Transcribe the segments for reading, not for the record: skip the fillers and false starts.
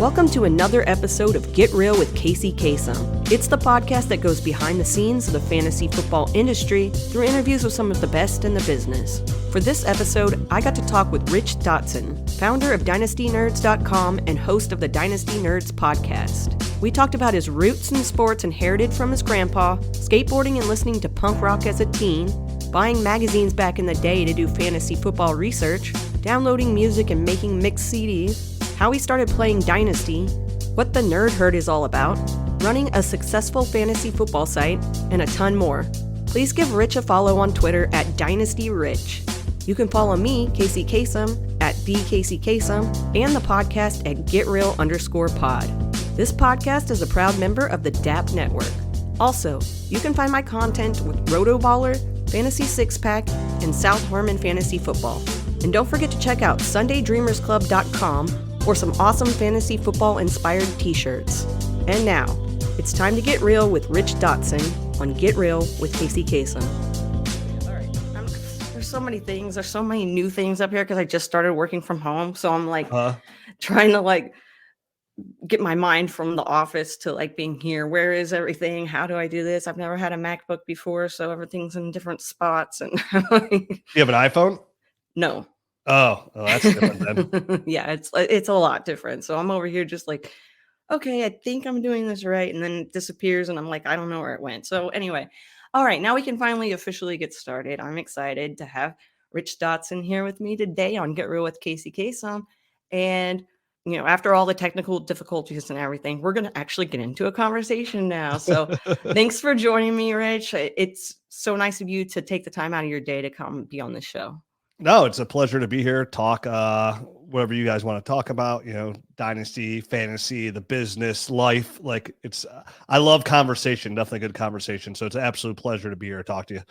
Welcome to another episode of Get Real with Kacey Kasem. It's the podcast that goes behind the scenes of the fantasy football industry through interviews with some of the best in the business. For this episode, I got to talk with Rich Dotson, founder of DynastyNerds.com and host of the Dynasty Nerds Podcast. We talked about his roots in sports inherited from his grandpa, skateboarding and listening to punk rock as a teen, buying magazines back in the day to do fantasy football research, downloading music and making mixed CDs, how he started playing Dynasty, what the Nerd Herd is all about, running a successful fantasy football site, and a ton more. Please give Rich a follow on Twitter at DynastyRich. You can follow me, Kacey Kasem, at @KaceyKasem, and the podcast at GetReal_pod. This podcast is a proud member of the DAP Network. Also, you can find my content with Roto-Baller, Fantasy Six Pack, and South Harmon Fantasy Football. And don't forget to check out SundayDreamersClub.com for some awesome fantasy football inspired t-shirts. And now, it's time to get real with Rich Dotson on Get Real with Kacey Kasem. All right, there's so many things. There's so many new things up here because I just started working from home. So I'm trying to get my mind from the office to being here. Where is everything? How do I do this? I've never had a MacBook before, so everything's in different spots. And you have an iPhone? No. Oh, that's different then. Yeah, it's a lot different. So I'm over here just okay, I think I'm doing this right. And then it disappears and I'm I don't know where it went. So anyway, all right, now we can finally officially get started. I'm excited to have Rich Dotson here with me today on Get Real with Kacey Kasem. And, after all the technical difficulties and everything, we're going to actually get into a conversation now. So thanks for joining me, Rich. It's so nice of you to take the time out of your day to come be on the show. No, it's a pleasure to be here. Talk whatever you guys want to talk about, dynasty, fantasy, the business, life. I love conversation, definitely good conversation. So it's an absolute pleasure to be here to talk to you.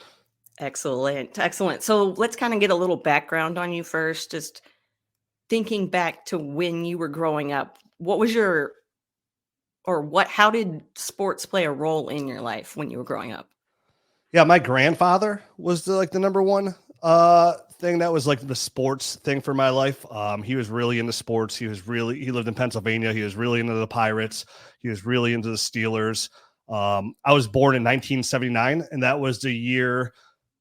Excellent. So let's kind of get a little background on you first. Just thinking back to when you were growing up, how did sports play a role in your life when you were growing up? Yeah, my grandfather was the number one thing that was the sports thing for my life. He was really into sports. He lived in Pennsylvania. He was really into the Pirates. He was really into the Steelers. I was born in 1979, and that was the year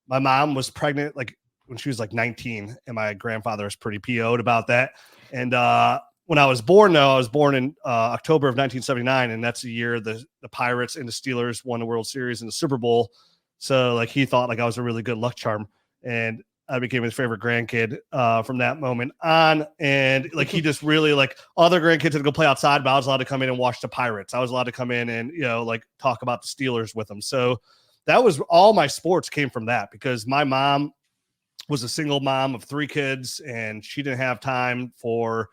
my mom was pregnant, when she was 19, and my grandfather was pretty PO'd about that. And when I was born, though, I was born in October of 1979, and that's the year the Pirates and the Steelers won the World Series and the Super Bowl. So he thought I was a really good luck charm, and I became his favorite grandkid from that moment on. And he just really other grandkids had to go play outside, but I was allowed to come in and watch the Pirates. I was allowed to come in and, talk about the Steelers with them. So that was all my sports came from that, because my mom was a single mom of 3 kids, and she didn't have time for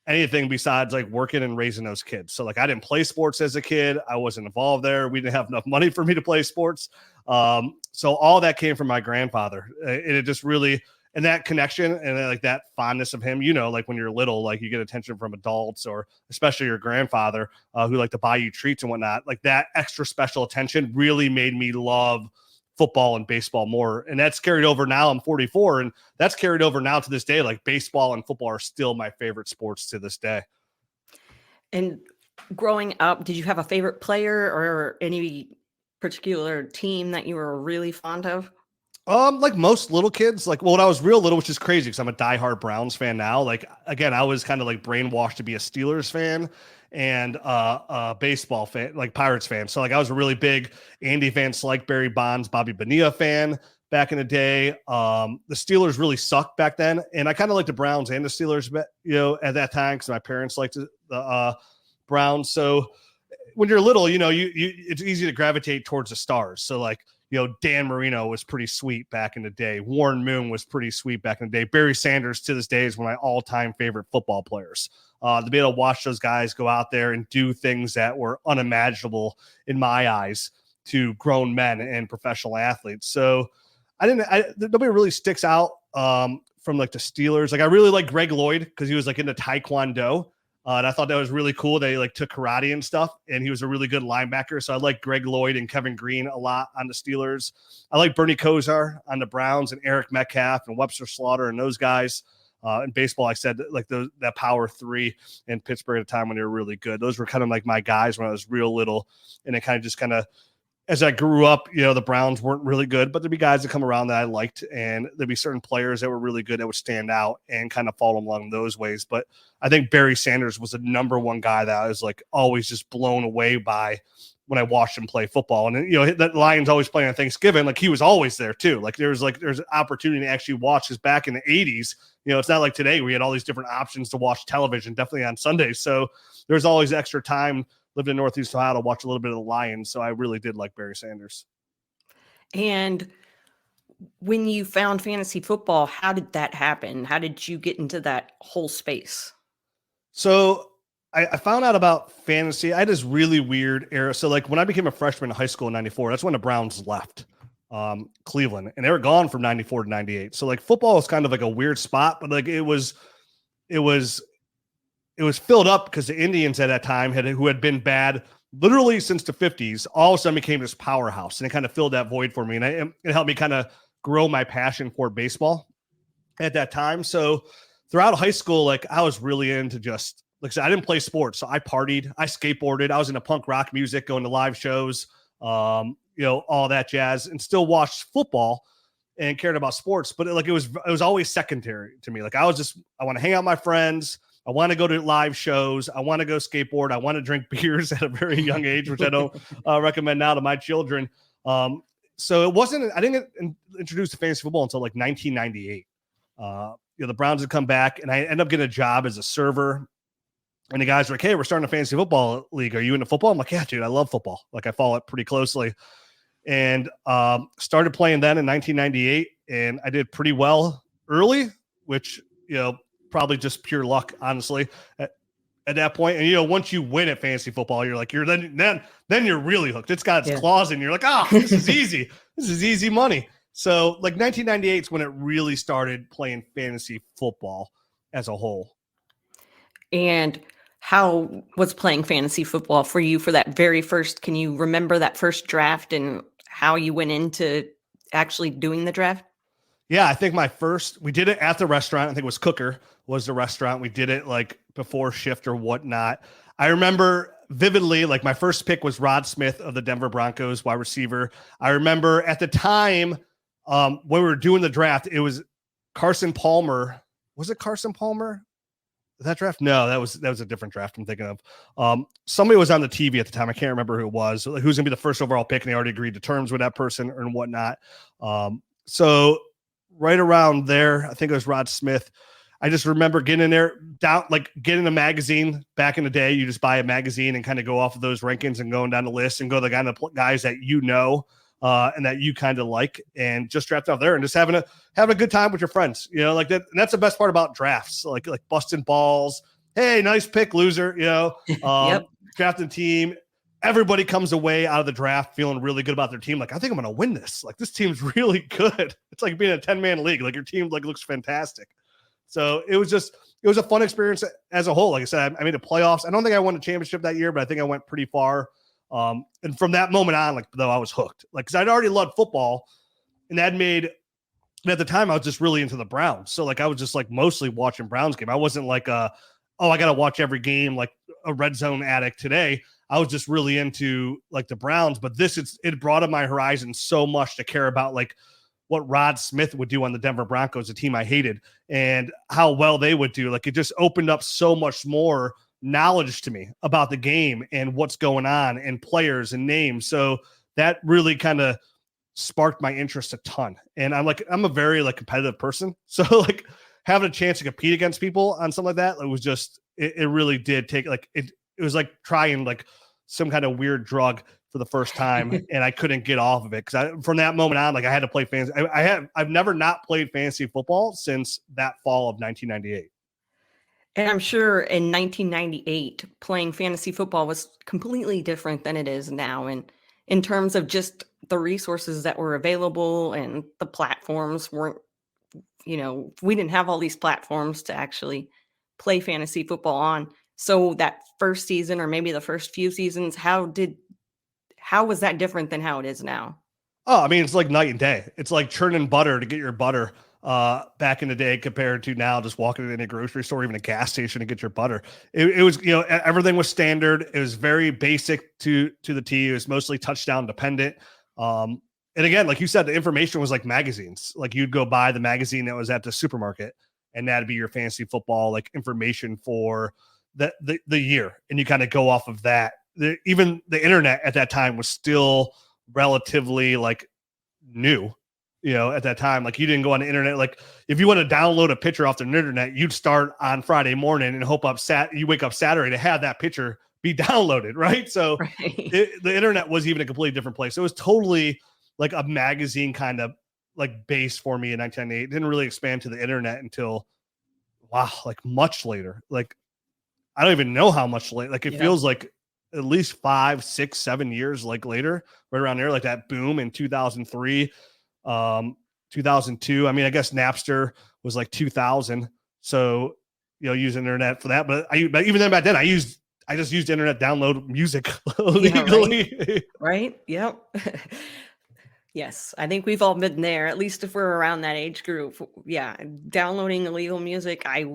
anything besides working and raising those kids. So I didn't play sports as a kid. I wasn't involved there. We didn't have enough money for me to play sports. So all that came from my grandfather. And it just really, and that connection and that fondness of him, when you're little, you get attention from adults, or especially your grandfather, who like to buy you treats and whatnot. That extra special attention really made me love football and baseball more. And that's carried over now. I'm 44, and that's carried over now to this day. Baseball and football are still my favorite sports to this day. And growing up, did you have a favorite player or any particular team that you were really fond of? Like most little kids, when I was real little, which is crazy because I'm a diehard Browns fan now. Again, I was kind of brainwashed to be a Steelers fan and a baseball fan, Pirates fan. So I was a really big Andy Van Slyke, Barry Bonds, Bobby Bonilla fan back in the day. The Steelers really sucked back then, and I kind of liked the Browns and the Steelers, at that time because my parents liked the Browns. So when you're little, it's easy to gravitate towards the stars. So Dan Marino was pretty sweet back in the day. Warren Moon was pretty sweet back in the day. Barry Sanders to this day is one of my all-time favorite football players. To be able to watch those guys go out there and do things that were unimaginable in my eyes to grown men and professional athletes. So nobody really sticks out from the Steelers. I really like Greg Lloyd because he was into Taekwondo. And I thought that was really cool. They took karate and stuff, and he was a really good linebacker. So I like Greg Lloyd and Kevin Green a lot on the Steelers. I like Bernie Kosar on the Browns and Eric Metcalf and Webster Slaughter and those guys. In baseball, I said like that power three in Pittsburgh at a time when they were really good. Those were kind of like my guys when I was real little. And it kind of as I grew up, the Browns weren't really good, but there'd be guys that come around that I liked, and there'd be certain players that were really good that would stand out and kind of follow along those ways. But I think Barry Sanders was the number one guy that I was like always just blown away by when I watched him play football. And that Lions always playing on Thanksgiving, like he was always there too. Like there's an opportunity to actually watch, because back in the 80s, it's not like today we had all these different options to watch television, definitely on Sundays. So there's always extra time. Lived in Northeast Ohio to watch a little bit of the Lions, so I really did like Barry Sanders. And when you found fantasy football, how did that happen? How did you get into that whole space? So I found out about fantasy. I had this really weird era. So like when I became a freshman in high school in 94, that's when the Browns left Cleveland, and they were gone from 94 to 98. So like football was kind of like a weird spot, but like it was filled up because the Indians at that time who had been bad literally since the 50s, all of a sudden became this powerhouse, and it kind of filled that void for me. And it helped me kind of grow my passion for baseball at that time. So throughout high school, like I was really into just, like I said, I didn't play sports. So I partied, I skateboarded, I was into punk rock music, going to live shows, all that jazz, and still watched football and cared about sports. But it was always secondary to me. Like I want to hang out with my friends. I want to go to live shows. I want to go skateboard. I want to drink beers at a very young age, which I don't recommend now to my children. So I didn't get introduced to fantasy football until like 1998. The Browns had come back, and I ended up getting a job as a server. And the guys were like, "Hey, we're starting a fantasy football league. Are you into football?" I'm like, "Yeah, dude, I love football. Like I follow it pretty closely." And started playing then in 1998, and I did pretty well early, which, probably just pure luck, honestly, at that point. And, once you win at fantasy football, you're like, then you're really hooked. It's got its claws in. You're like, this is easy. This is easy money. So like 1998 is when it really started playing fantasy football as a whole. And how was playing fantasy football for you for that very first? Can you remember that first draft and how you went into actually doing the draft? Yeah, I think we did it at the restaurant. I think it was Cooker was the restaurant. We did it like before shift or whatnot. I remember vividly, like my first pick was Rod Smith of the Denver Broncos, wide receiver. I remember at the time when we were doing the draft, it was Carson Palmer. Was it Carson Palmer? That draft? No, that was a different draft I'm thinking of. Somebody was on the TV at the time. I can't remember who it was. Who's going to be the first overall pick, and they already agreed to terms with that person and whatnot. So right around there, I think it was Rod Smith. I just remember getting in there, getting a magazine back in the day. You just buy a magazine and kind of go off of those rankings and going down the list and go to the kind of guys that and that you kind of like, and just draft out there and just having a good time with your friends, like that. And that's the best part about drafts, like busting balls. Hey, nice pick, loser, Yep. Drafting team. Everybody comes away out of the draft feeling really good about their team. Like, I think I'm going to win this. Like, this team's really good. It's like being a 10-man league. Like your team looks fantastic. So it was a fun experience as a whole. Like I said, I made the playoffs. I don't think I won a championship that year, but I think I went pretty far. And from that moment on, though, I was hooked. Cause I'd already loved football, and at the time I was just really into the Browns. So I was just mostly watching Browns game. I wasn't I got to watch every game like a red zone addict today. I was just really into the Browns, but it broadened my horizon so much to care about what Rod Smith would do on the Denver Broncos, a team I hated, and how well they would do. It just opened up so much more knowledge to me about the game and what's going on and players and names. So that really kind of sparked my interest a ton. And I'm a very competitive person. So having a chance to compete against people on something like that, it was just, it really did take it was like trying some kind of weird drug for the first time, and I couldn't get off of it because from that moment on, I had to play fantasy. I've never not played fantasy football since that fall of 1998. And I'm sure in 1998, playing fantasy football was completely different than it is now. And in terms of just the resources that were available and the platforms weren't, we didn't have all these platforms to actually play fantasy football on. So that first season, or maybe the first few seasons, how was that different than how it is now? Oh, I mean, it's like night and day. It's like churning butter to get your butter back in the day compared to now, just walking in a grocery store, even a gas station to get your butter. It was, everything was standard. It was very basic to the T. It was mostly touchdown dependent. And again, like you said, the information was like magazines. Like you'd go buy the magazine that was at the supermarket, and that'd be your fantasy football like information for the year. And you kind of go off of that. Even the internet at that time was still relatively like new. At that time, like you didn't go on the internet. Like if you want to download a picture off the internet, you'd start on Friday morning and hope you wake up Saturday to have that picture be downloaded. Right. So the internet was even a completely different place. It was totally like a magazine kind of like base for me in 1998. It didn't really expand to the internet until, like much later. Like, I don't even know how much later. Like it feels like at least 5, 6, 7 years like later, right around there, like that boom in 2003. 2002. I mean, I guess Napster was like 2000. So, use internet for that. But even then back then, I just used internet to download music legally. Yeah, right. Yep. Yes. I think we've all been there, at least if we're around that age group. Yeah. Downloading illegal music. I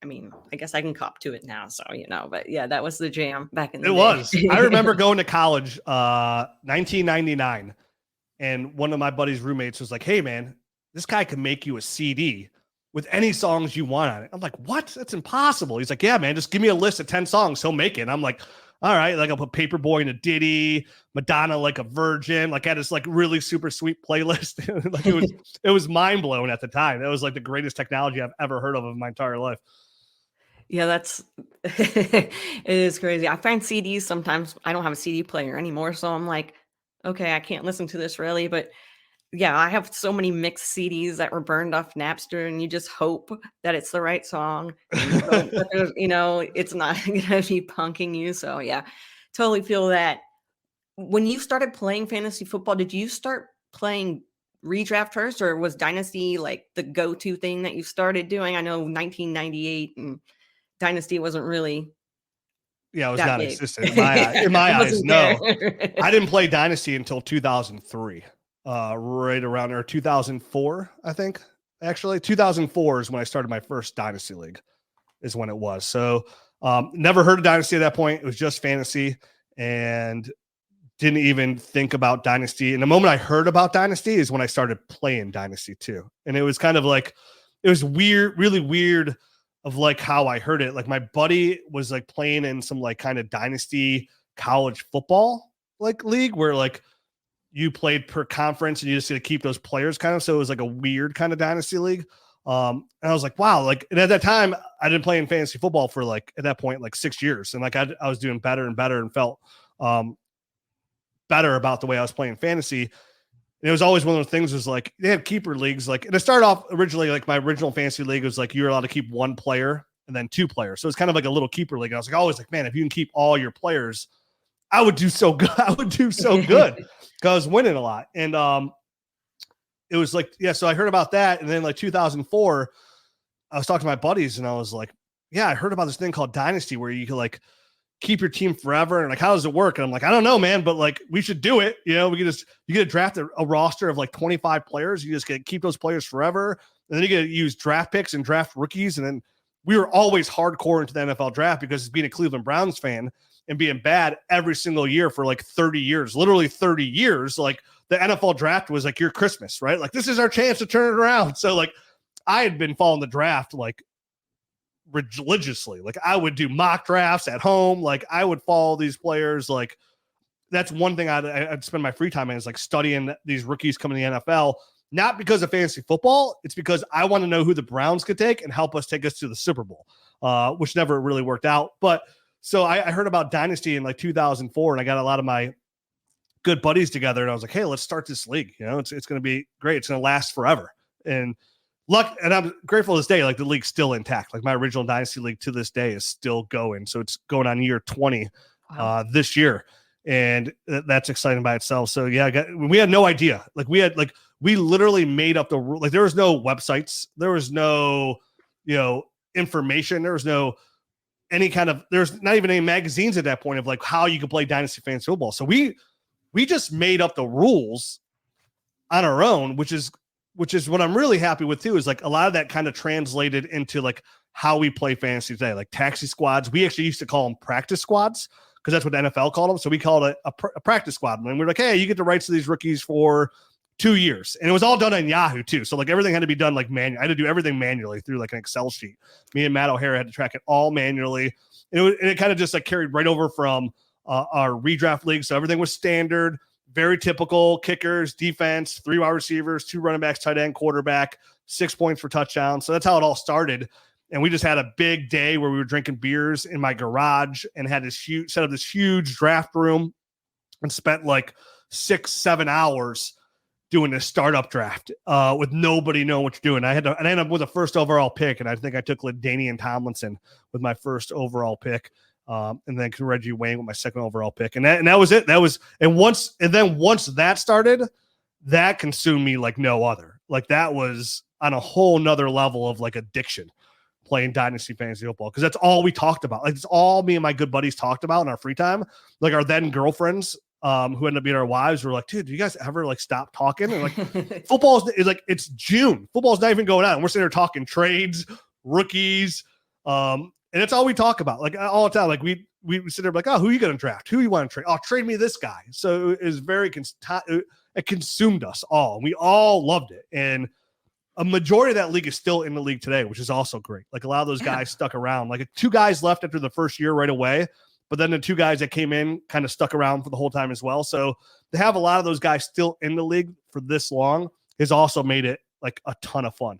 mean, I guess I can cop to it now. So, but yeah, that was the jam back in the day. It was. I remember going to college, 1999. And one of my buddy's roommates was like, hey, man, this guy can make you a CD with any songs you want on it. I'm like, what? That's impossible. He's like, yeah, man, just give me a list of 10 songs. He'll make it. And I'm like, all right. Like I'll put Paperboy in a ditty, Madonna like a virgin. Like I had this like really super sweet playlist. Like it was mind blowing at the time. That was like the greatest technology I've ever heard of in my entire life. Yeah, it is crazy. I find CDs sometimes. I don't have a CD player anymore. So I'm like, okay, I can't listen to this really, but yeah, I have so many mixed CDs that were burned off Napster, and you just hope that it's the right song. It's not going to be punking you. So yeah, totally feel that. When you started playing fantasy football, did you start playing redraft first, or was Dynasty like the go-to thing that you started doing? I know 1998 and Dynasty wasn't really. Yeah, it was not existent in my eyes. No, I didn't play Dynasty until 2003, right around there, 2004, I think. Actually, 2004 is when I started my first Dynasty league, is when it was. So never heard of Dynasty at that point. It was just fantasy and didn't even think about Dynasty. And the moment I heard about Dynasty is when I started playing Dynasty too. And it was kind of like, it was weird, really weird of like how I heard it. Like my buddy was like playing in some like kind of Dynasty college football like league where like you played per conference and you just had to keep those players kind of. So it was like a weird kind of Dynasty league. And I was like, wow. Like, and at that time I didn't play in fantasy football for like, at that point, like 6 years. And like, I was doing better and better and felt better about the way I was playing fantasy. And it was always one of those things was like, they have keeper leagues. Like, and it started off originally, like my original fantasy league was like, you're allowed to keep one player and then 2 players. So it's kind of like a little keeper league. And I was like, always like, man, if you can keep all your players, I would do so good. I would do so good because I was winning a lot. And it was like, yeah. So I heard about that. And then like 2004, I was talking to my buddies and I was like, yeah, I heard about this thing called Dynasty where you can like keep your team forever. And like, how does it work? And I'm like, I don't know, man, but like, we should do it. We can you get to draft a roster of like 25 players. You just keep those players forever. And then you get to use draft picks and draft rookies. And then we were always hardcore into the NFL draft because being a Cleveland Browns fan and being bad every single year for like 30 years, literally 30 years, like the NFL draft was like your Christmas, right? Like this is our chance to turn it around. So like I had been following the draft like religiously. Like I would do mock drafts at home. Like I would follow these players. Like that's one thing I'd spend my free time in is like studying these rookies coming to the NFL, not because of fantasy football. It's because I want to know who the Browns could take and help us take us to the Super Bowl, which never really worked out. But so I heard about Dynasty in like 2004 and I got a lot of my good buddies together and I was like, hey, let's start this league. It's going to be great. It's going to last forever. And I'm grateful to this day, like the league's. Still intact. Like my original Dynasty league to this day is still going. So it's going on year 20 this year. And that's exciting by itself. So yeah, we had no idea. Like we literally made up the rule. Like there was no websites. There was no, information. There was no there's not even any magazines at that point of like how you could play Dynasty fantasy football. So we just made up the rules on our own, which is which is what I'm really happy with too, is like a lot of that kind of translated into like how we play fantasy today, like taxi squads. We actually used to call them practice squads because that's what the NFL called them. So we called it a practice squad. And we're like, hey, you get the rights to these rookies for 2 years. And it was all done on Yahoo too. So like everything had to be done like manually. I had to do everything manually through like an Excel sheet. Me and Matt O'Hara had to track it all manually. And it kind of just like carried right over from our redraft league. So everything was standard, very typical: kickers, defense, 3 wide receivers, 2 running backs, tight end, quarterback, 6 points for touchdown. So that's how it all started. And we just had a big day where we were drinking beers in my garage and had set up this huge draft room and spent like 6-7 hours doing this startup draft with nobody knowing what you're doing. I ended up with a first overall pick, and I think I took LaDainian Tomlinson with my first overall pick. And then Reggie Wayne with my second overall pick. And that was it. Once that started, that consumed me like no other. Like that was on a whole nother level of like addiction, playing Dynasty Fantasy Football. Cause that's all we talked about. Like it's all me and my good buddies talked about in our free time. Like our then girlfriends, who ended up being our wives, were like, dude, do you guys ever like stop talking? And like football is like, it's June. Football's not even going on. We're sitting there talking trades, rookies, and it's all we talk about, like all the time. Like we sit there like, oh, who are you going to draft? Who you want to trade? Oh, trade me this guy. So it was it consumed us all. And we all loved it. And a majority of that league is still in the league today, which is also great. Like a lot of those guys stuck around. Like 2 guys left after the first year right away, but then the 2 guys that came in kind of stuck around for the whole time as well. So to have a lot of those guys still in the league for this long has also made it like a ton of fun.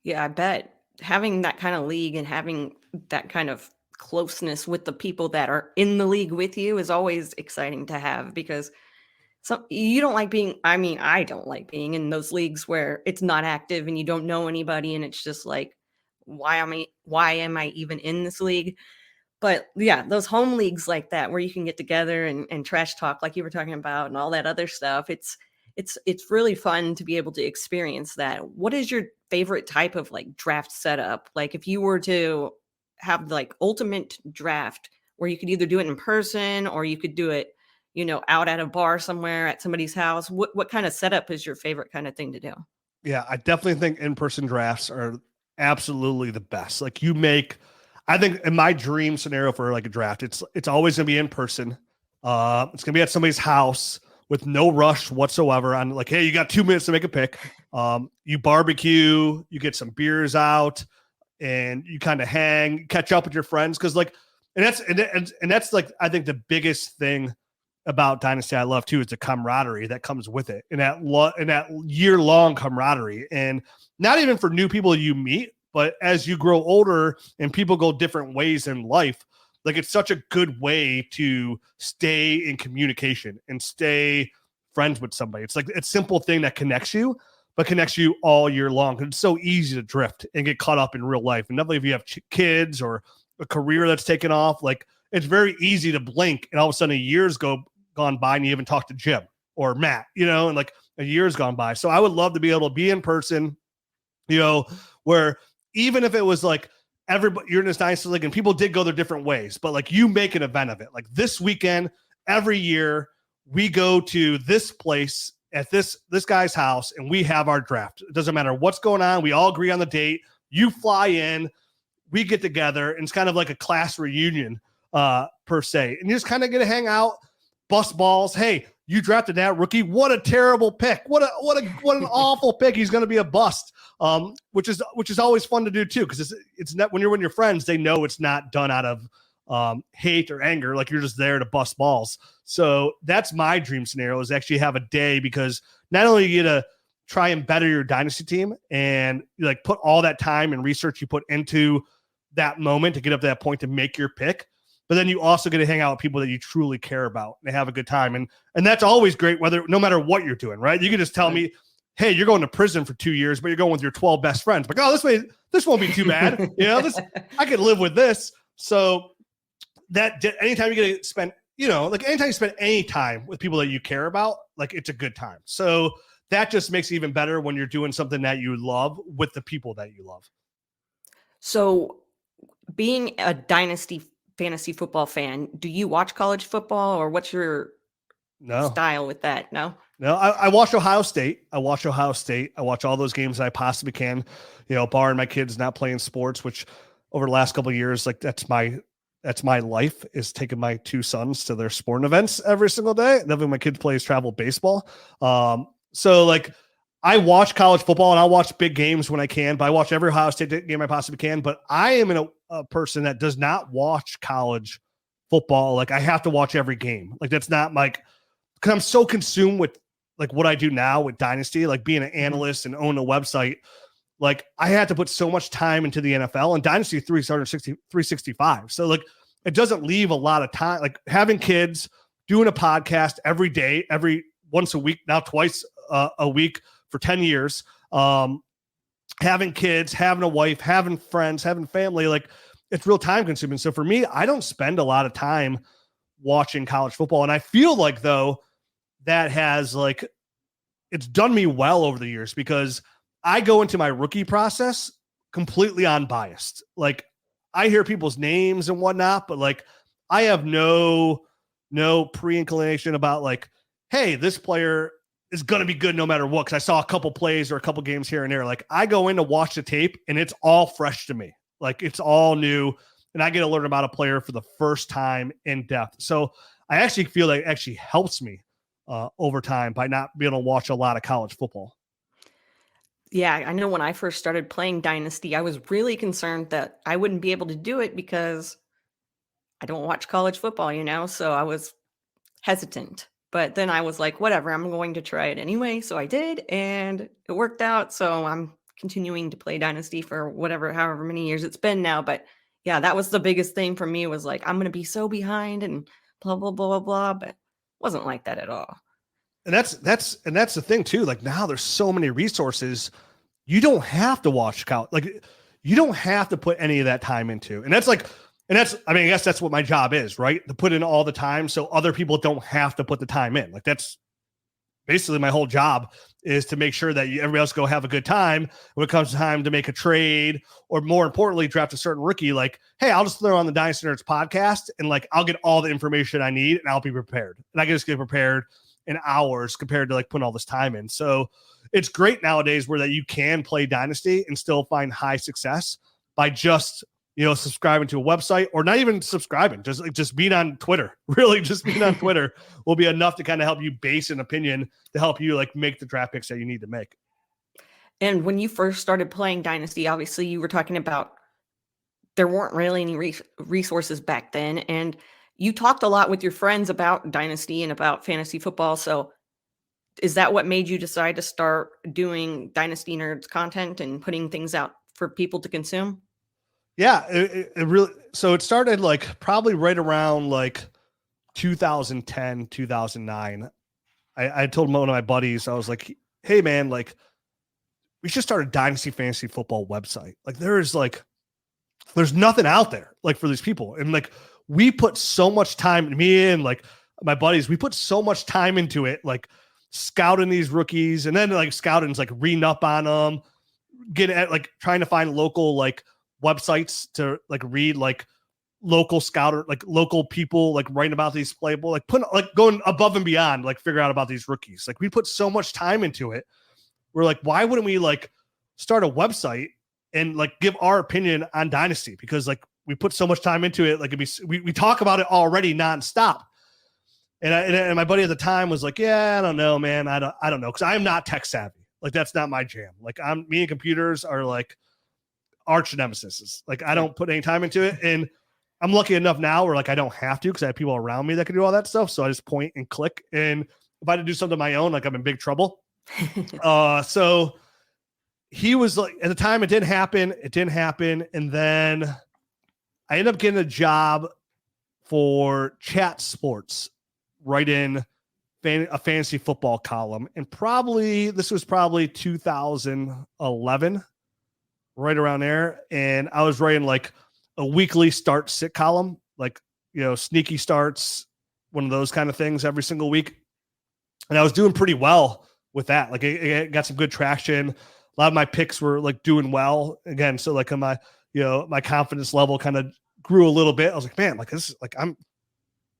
Yeah, I bet having that kind of league and having that kind of closeness with the people that are in the league with you is always exciting to have, because you don't like being, I mean, I don't like being in those leagues where it's not active and you don't know anybody. And it's just like, why am I even in this league? But yeah, those home leagues like that, where you can get together and trash talk like you were talking about and all that other stuff. It's really fun to be able to experience that. What is your favorite type of like draft setup? Like if you were to have like ultimate draft where you could either do it in person or you could do it, out at a bar somewhere at somebody's house, what kind of setup is your favorite kind of thing to do? Yeah, I definitely think in-person drafts are absolutely the best. Like I think in my dream scenario for like a draft, it's always going to be in person. It's going to be at somebody's house with no rush whatsoever on like, hey, you got 2 minutes to make a pick. You barbecue, you get some beers out, and you kind of catch up with your friends. Cause like, and that's like, I think the biggest thing about Dynasty I love too is the camaraderie that comes with it, and that year-long camaraderie. And not even for new people you meet, but as you grow older and people go different ways in life, like it's such a good way to stay in communication and stay friends with somebody. It's like a simple thing that connects you, but connects you all year long. It's so easy to drift and get caught up in real life. And definitely if you have kids or a career that's taken off, like it's very easy to blink and all of a sudden a year's gone by and you haven't talked to Jim or Matt, and like a year's gone by. So I would love to be able to be in person, where even if it was like everybody, you're in this Dynasty league and people did go their different ways, but like you make an event of it. Like this weekend, every year we go to this place at this guy's house and we have our draft. It doesn't matter what's going on. We all agree on the date. You fly in, we get together, and it's kind of like a class reunion per se. And you just kind of get to hang out, bust balls. Hey, you drafted that rookie. What a terrible pick. What an awful pick. He's going to be a bust. Which is always fun to do too, because it's not, when you're with your friends, they know it's not done out of hate or anger. Like you're just there to bust balls. So that's my dream scenario, is actually have a day, because not only you get to try and better your Dynasty team and like put all that time and research you put into that moment to get up to that point to make your pick, but then you also get to hang out with people that you truly care about and have a good time. And that's always great, no matter what you're doing, right? You can just tell me, hey, you're going to prison for 2 years, but you're going with your 12 best friends. Like, oh, this won't be too bad. I could live with this. So that anytime you get to spend, anytime you spend any time with people that you care about, like it's a good time. So that just makes it even better when you're doing something that you love with the people that you love. So being a Dynasty fantasy football fan, do you watch college football, or what's your style with that? No? No, I watch Ohio State. I watch all those games that I possibly can, barring my kids not playing sports, which over the last couple of years, like that's my life, is taking my two sons to their sporting events every single day. And then my kid plays travel baseball. So like I watch college football and I'll watch big games when I can, but I watch every Ohio State game I possibly can. But I am a person that does not watch college football. Like I have to watch every game. Like that's not like, because I'm so consumed with like what I do now with Dynasty, like being an analyst and own a website. Like I had to put so much time into the NFL, and Dynasty 365. So like it doesn't leave a lot of time. Like having kids, doing a podcast every day, every once a week, now twice a week for 10 years, having kids, having a wife, having friends, having family, like it's real time consuming. So for me, I don't spend a lot of time watching college football. And I feel like though that has like, it's done me well over the years because I go into my rookie process completely unbiased. Like I hear people's names and whatnot, but like I have no pre-inclination about like, hey, this player is going to be good no matter what. Cause I saw a couple plays or a couple games here and there. Like I go in to watch the tape and it's all fresh to me. Like it's all new. And I get to learn about a player for the first time in depth. So I actually feel like it actually helps me over time by not being able to watch a lot of college football. Yeah, I know when I first started playing Dynasty, I was really concerned that I wouldn't be able to do it because I don't watch college football, so I was hesitant. But then I was like, whatever, I'm going to try it anyway. So I did, and it worked out. So I'm continuing to play Dynasty for however many years it's been now. But yeah, that was the biggest thing for me, was like, I'm going to be so behind and blah, blah, blah, blah, blah. But it wasn't like that at all. And that's the thing too. Like now there's so many resources. You don't have to watch college. Like you don't have to put any of that time into. And that's like, I guess that's what my job is, right? To put in all the time so other people don't have to put the time in. Like that's basically my whole job, is to make sure that everybody else go have a good time when it comes time to make a trade, or more importantly, draft a certain rookie. Like, hey, I'll just throw on the Dynasty Nerds podcast and like, I'll get all the information I need and I'll be prepared. And I can just get prepared in hours compared to like putting all this time in. So it's great nowadays where that you can play Dynasty and still find high success by just, subscribing to a website, or not even subscribing, just being on Twitter. Really, just being on Twitter will be enough to kind of help you base an opinion to help you like make the draft picks that you need to make. And when you first started playing Dynasty, obviously you were talking about there weren't really any resources back then. And you talked a lot with your friends about Dynasty and about fantasy football. So is that what made you decide to start doing Dynasty Nerds content and putting things out for people to consume? Yeah, it really, so it started like probably right around like 2010, 2009. I told one of my buddies, I was like, hey man, like we should start a Dynasty fantasy football website. Like there's nothing out there like for these people. And like, we put so much time, me and like my buddies, we put so much time into it, like scouting these rookies, and then like scouting is like reading up on them, getting at like trying to find local like websites to like read, like local scouter, like local people like writing about these playable, like putting like going above and beyond, like figure out about these rookies. Like we put so much time into it. We're like, why wouldn't we like start a website and like give our opinion on Dynasty? Because like we put so much time into it. Like we talk about it already nonstop. And my buddy at the time was like, yeah, I don't know, man. I don't know. Cause I'm not tech savvy. Like that's not my jam. Like me and computers are like arch nemesis. Like I don't put any time into it. And I'm lucky enough now where like, I don't have to, cause I have people around me that can do all that stuff. So I just point and click. And if I had to do something on my own, like I'm in big trouble. So he was like, at the time it didn't happen. And then I ended up getting a job for Chat Sports, writing a fantasy football column. And this was probably 2011, right around there. And I was writing like a weekly start sit column, like, sneaky starts, one of those kind of things every single week. And I was doing pretty well with that. Like it got some good traction. A lot of my picks were like doing well again. So like my confidence level kind of grew a little bit. I was like, man, like this is like,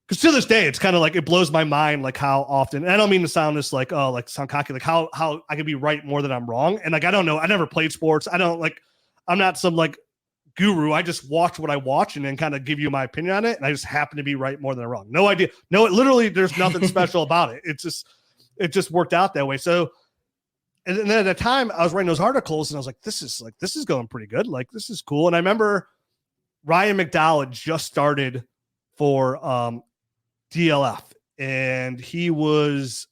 because to this day, it's kind of like, it blows my mind, like how often, and I don't mean to sound this like, oh, like sound cocky, like how I could be right more than I'm wrong. And like, I don't know. I never played sports. I'm not some like guru. I just watch what I watch and then kind of give you my opinion on it. And I just happen to be right more than I'm wrong. No idea. No, literally there's nothing special about it. It just worked out that way. So, and then at the time I was writing those articles and I was like, this is going pretty good. Like, this is cool. And I remember Ryan McDowell had just started for DLF, and he was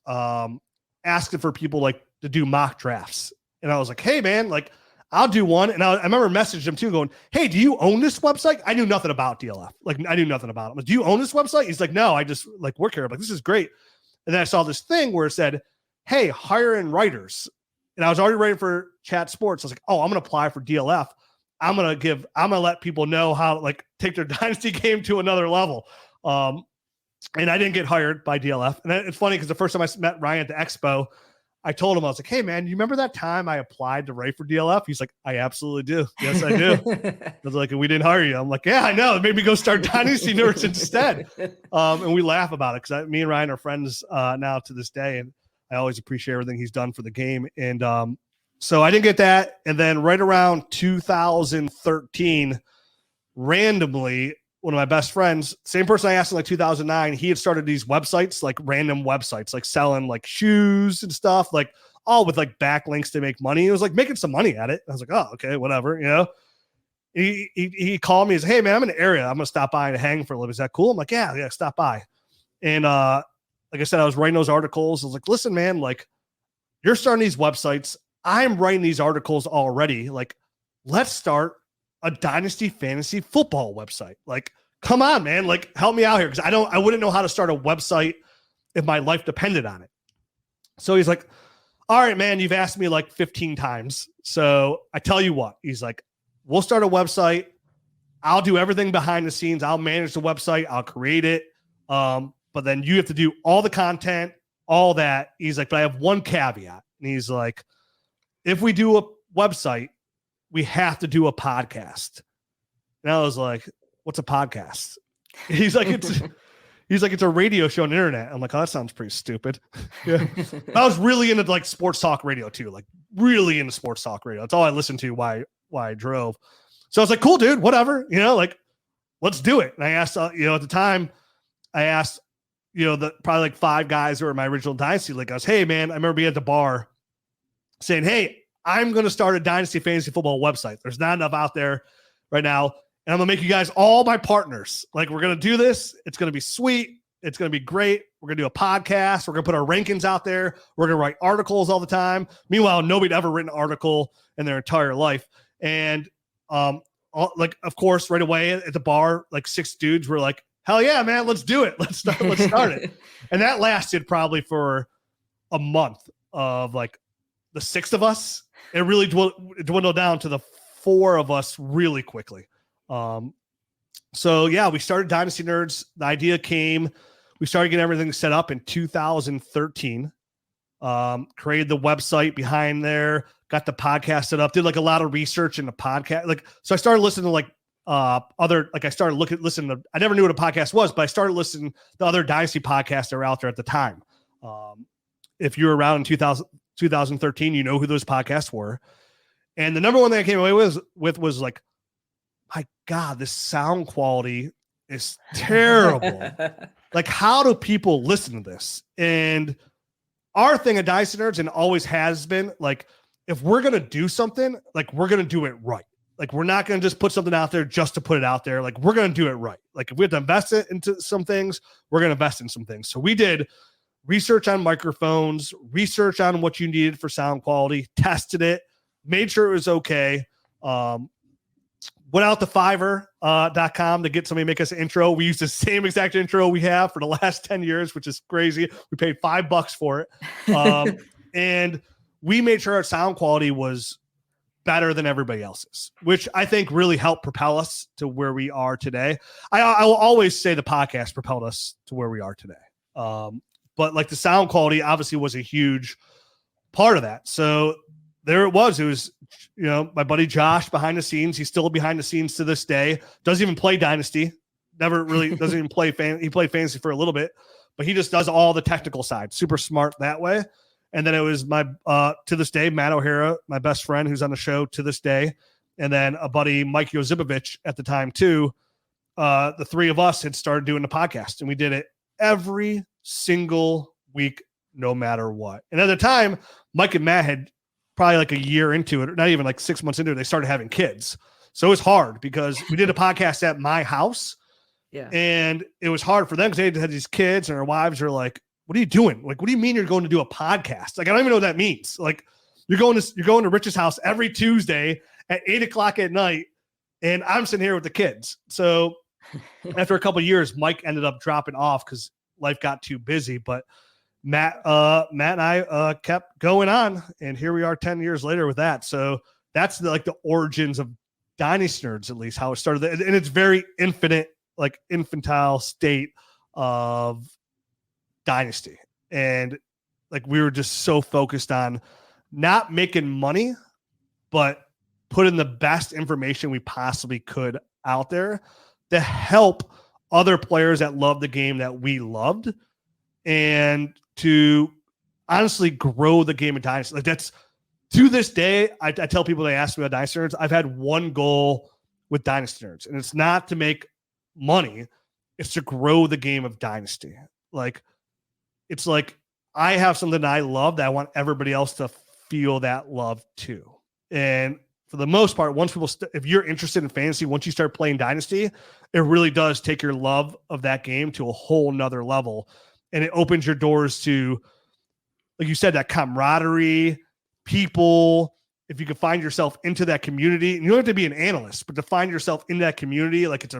asking for people like to do mock drafts. And I was like, hey man, like I'll do one. And I remember messaging him too going, hey, do you own this website? I knew nothing about DLF. Like I knew nothing about it. Like, do you own this website? He's like, no, I just like work here. I'm like, this is great. And then I saw this thing where it said, hey, hiring writers. And I was already writing for Chat Sports. I was like, oh, I'm going to apply for DLF. I'm going to let people know how to like take their dynasty game to another level. And I didn't get hired by DLF. And it's funny because the first time I met Ryan at the expo, I told him, I was like, hey man, you remember that time I applied to write for DLF? He's like, I absolutely do. Yes, I do. I was like, we didn't hire you. I'm like, yeah, I know. It made me go start Dynasty Nerds instead. And we laugh about it because me and Ryan are friends now to this day. And I always appreciate everything he's done for the game. And so I didn't get that. And then right around 2013, randomly, one of my best friends, same person I asked in like 2009, he had started these websites, like random websites, like selling like shoes and stuff, like all with like backlinks to make money. He was like making some money at it. I was like, oh, okay, whatever, you know. He called me and said, hey man, I'm in the area. I'm gonna stop by and hang for a little bit. Is that cool? I'm like, yeah, stop by. And like I said, I was writing those articles. I was like, listen, man, like you're starting these websites. I'm writing these articles already. Like, let's start a dynasty fantasy football website. Like, come on, man, like help me out here. Cause I wouldn't know how to start a website if my life depended on it. So he's like, all right, man, you've asked me like 15 times. So I tell you what, he's like, we'll start a website. I'll do everything behind the scenes. I'll manage the website. I'll create it. But then you have to do all the content, all that. He's like, but I have one caveat. And he's like, if we do a website, we have to do a podcast. And I was like, what's a podcast? He's like, it's a radio show on the internet. I'm like, oh, that sounds pretty stupid. Yeah. I was really into like sports talk radio too, like really into sports talk radio. That's all I listened to while I drove. So I was like, cool, dude, whatever, you know, like, let's do it. And I asked, at the time I asked, probably like 5 guys who were in my original Dynasty League. I was, hey man, I remember being at the bar saying, hey, I'm going to start a Dynasty Fantasy Football website. There's not enough out there right now. And I'm going to make you guys all my partners. Like, we're going to do this. It's going to be sweet. It's going to be great. We're going to do a podcast. We're going to put our rankings out there. We're going to write articles all the time. Meanwhile, nobody had ever written an article in their entire life. And like, of course, right away at the bar, like 6 dudes were like, hell yeah, man, let's do it. Let's start it. And that lasted probably for a month of like the 6 of us. It really dwindled down to the 4 of us really quickly. So yeah, we started Dynasty Nerds. The idea came, we started getting everything set up in 2013. Created the website behind there, got the podcast set up, did like a lot of research in the podcast. Like, so I started listening to like I never knew what a podcast was, but I started listening to other Dynasty podcasts that were out there at the time. If you were around in 2013, you know who those podcasts were. And the number one thing I came away with was like, my God, this sound quality is terrible. Like, how do people listen to this? And our thing at Dynasty Nerds, and always has been, like, if we're going to do something, like, we're going to do it right. Like, we're not going to just put something out there just to put it out there. Like, we're going to do it right. Like, if we have to invest it into some things, we're going to invest in some things. So we did research on microphones, research on what you needed for sound quality, tested it, made sure it was okay. Went out to Fiverr.com to get somebody to make us an intro. We used the same exact intro we have for the last 10 years, which is crazy. We paid $5 for it. And we made sure our sound quality was better than everybody else's, which I think really helped propel us to where we are today. I will always say the podcast propelled us to where we are today. But like the sound quality obviously was a huge part of that. So there it was, my buddy Josh behind the scenes. He's still behind the scenes to this day. Doesn't even play Dynasty. never really doesn't even play he played fantasy for a little bit, but he just does all the technical side. Super smart that way. And then it was my to this day, Matt O'Hara, my best friend who's on the show to this day, and then a buddy, Mike Yozibovich at the time too. The three of us had started doing the podcast, and we did it every single week, no matter what. And at the time, Mike and Matt had probably like a year into it, or not even like 6 months into it, they started having kids. So it was hard because we did a podcast at my house. Yeah. And it was hard for them because they had these kids, and their wives are like, what are you doing? Like, what do you mean you're going to do a podcast? Like, I don't even know what that means. Like, you're going to Rich's house every Tuesday at 8:00 at night, and I'm sitting here with the kids. So after a couple of years, Mike ended up dropping off because life got too busy. But Matt and I kept going on, and here we are 10 years later with that. So that's the origins of Dynasty Nerds, at least how it started. And it's very infantile state of Dynasty. And like, we were just so focused on not making money, but putting the best information we possibly could out there to help other players that love the game that we loved, and to honestly grow the game of Dynasty. Like, that's, to this day, I tell people, they ask me about Dynasty Nerds, I've had one goal with Dynasty Nerds, and it's not to make money, it's to grow the game of Dynasty. Like, it's like, I have something I love that I want everybody else to feel that love too. And for the most part, once people, if you're interested in fantasy, once you start playing Dynasty, it really does take your love of that game to a whole nother level. And it opens your doors to, like you said, that camaraderie, people. If you can find yourself into that community, and you don't have to be an analyst, but to find yourself in that community, like,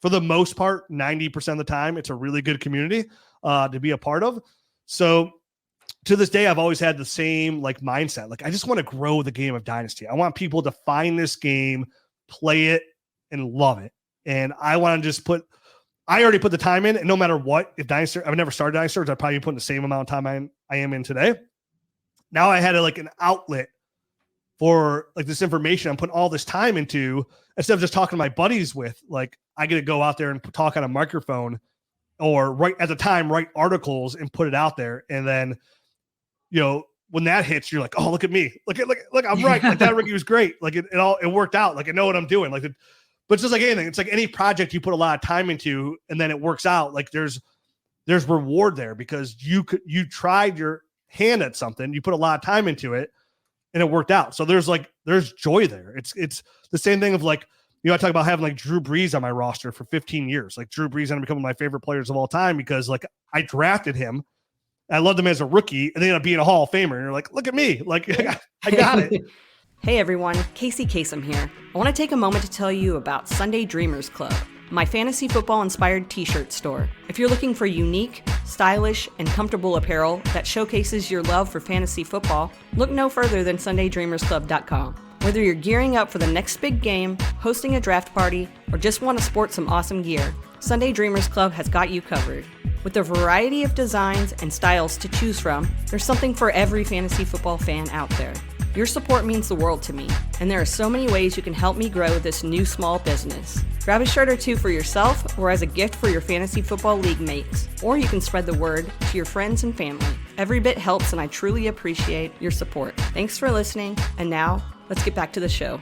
for the most part, 90% of the time, it's a really good community to be a part of. So to this day, I've always had the same mindset. Like, I just want to grow the game of Dynasty. I want people to find this game, play it, and love it. And I want to just I already put the time in, and no matter what, if Dynasty, I've never started Dynasty, I'd probably be putting the same amount of time I am in today. Now I had an outlet for this information I'm putting all this time into, instead of just talking to my buddies with, I get to go out there and talk on a microphone, or write articles and put it out there. And then, when that hits, you're like, oh, look at me. Look, I'm right. Like, that rookie was great. Like, it worked out. Like, I know what I'm doing. But it's just like anything. It's like any project you put a lot of time into, and then it works out. Like, there's reward there, because you tried your hand at something, you put a lot of time into it, and it worked out. So there's joy there. It's the same thing of I talk about having Drew Brees on my roster for 15 years. Like, Drew Brees ended up becoming my favorite players of all time, because I drafted him. I loved him as a rookie, and they ended up being a Hall of Famer. And you're like, look at me. Like, I got it. Hey everyone, Kacey Kasem here. I want to take a moment to tell you about Sunday Dreamers Club, my fantasy football inspired t-shirt store. If you're looking for unique, stylish, and comfortable apparel that showcases your love for fantasy football, look no further than SundayDreamersClub.com. Whether you're gearing up for the next big game, hosting a draft party, or just want to sport some awesome gear, Sunday Dreamers Club has got you covered. With a variety of designs and styles to choose from, there's something for every fantasy football fan out there. Your support means the world to me, and there are so many ways you can help me grow this new small business. Grab a shirt or two for yourself, or as a gift for your fantasy football league mates, or you can spread the word to your friends and family. Every bit helps, and I truly appreciate your support. Thanks for listening, and now let's get back to the show.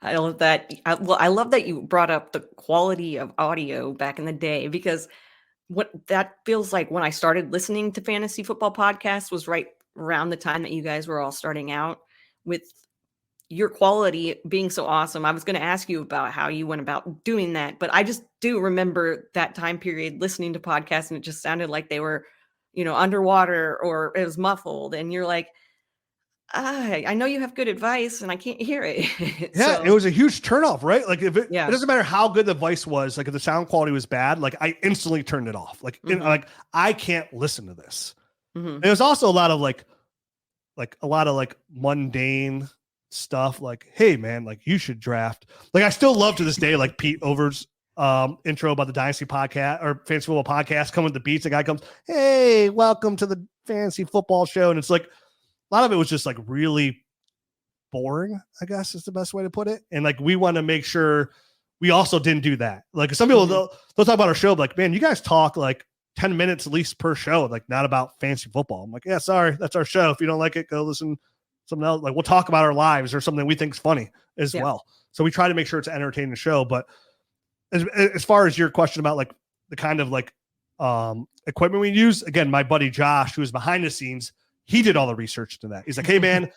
I love that. I love that you brought up the quality of audio back in the day, because what that feels like when I started listening to fantasy football podcasts was right around the time that you guys were all starting out, with your quality being so awesome. I was going to ask you about how you went about doing that, but I just do remember that time period listening to podcasts, and it just sounded like they were, underwater, or it was muffled, and you're like, I know you have good advice and I can't hear it. Yeah, So, it was a huge turnoff, right? Like, it yeah. doesn't matter how good the voice was. Like, if the sound quality was bad, I instantly turned it off. Mhm. I can't listen to this. Mhm. And it was also a lot of mundane stuff. Like, hey man, you should draft. I still love to this day, Pete Over's intro about the Dynasty podcast or fantasy football podcast, coming with the beats. The guy comes, hey, welcome to the fantasy football show. And it's a lot of it was just really boring, I guess is the best way to put it. And we want to make sure we also didn't do that. Like some people, they'll talk about our show, like, man, you guys talk like 10 minutes at least per show, like not about fantasy football. I'm like, yeah, sorry, that's our show. If you don't like it, go listen to something else. Like we'll talk about our lives or something we think is funny as well. So we try to make sure it's an entertaining show. But as far as your question about like the kind of like equipment we use, again, my buddy Josh, who's behind the scenes, he did all the research to that. He's like, hey man,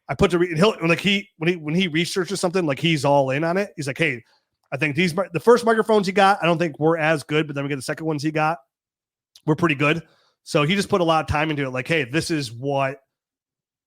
I put when he researches something, like he's all in on it. He's like, hey, I think the first microphones he got, I don't think were as good, but then we get the second ones he got, were pretty good. So he just put a lot of time into it. Like, hey, this is what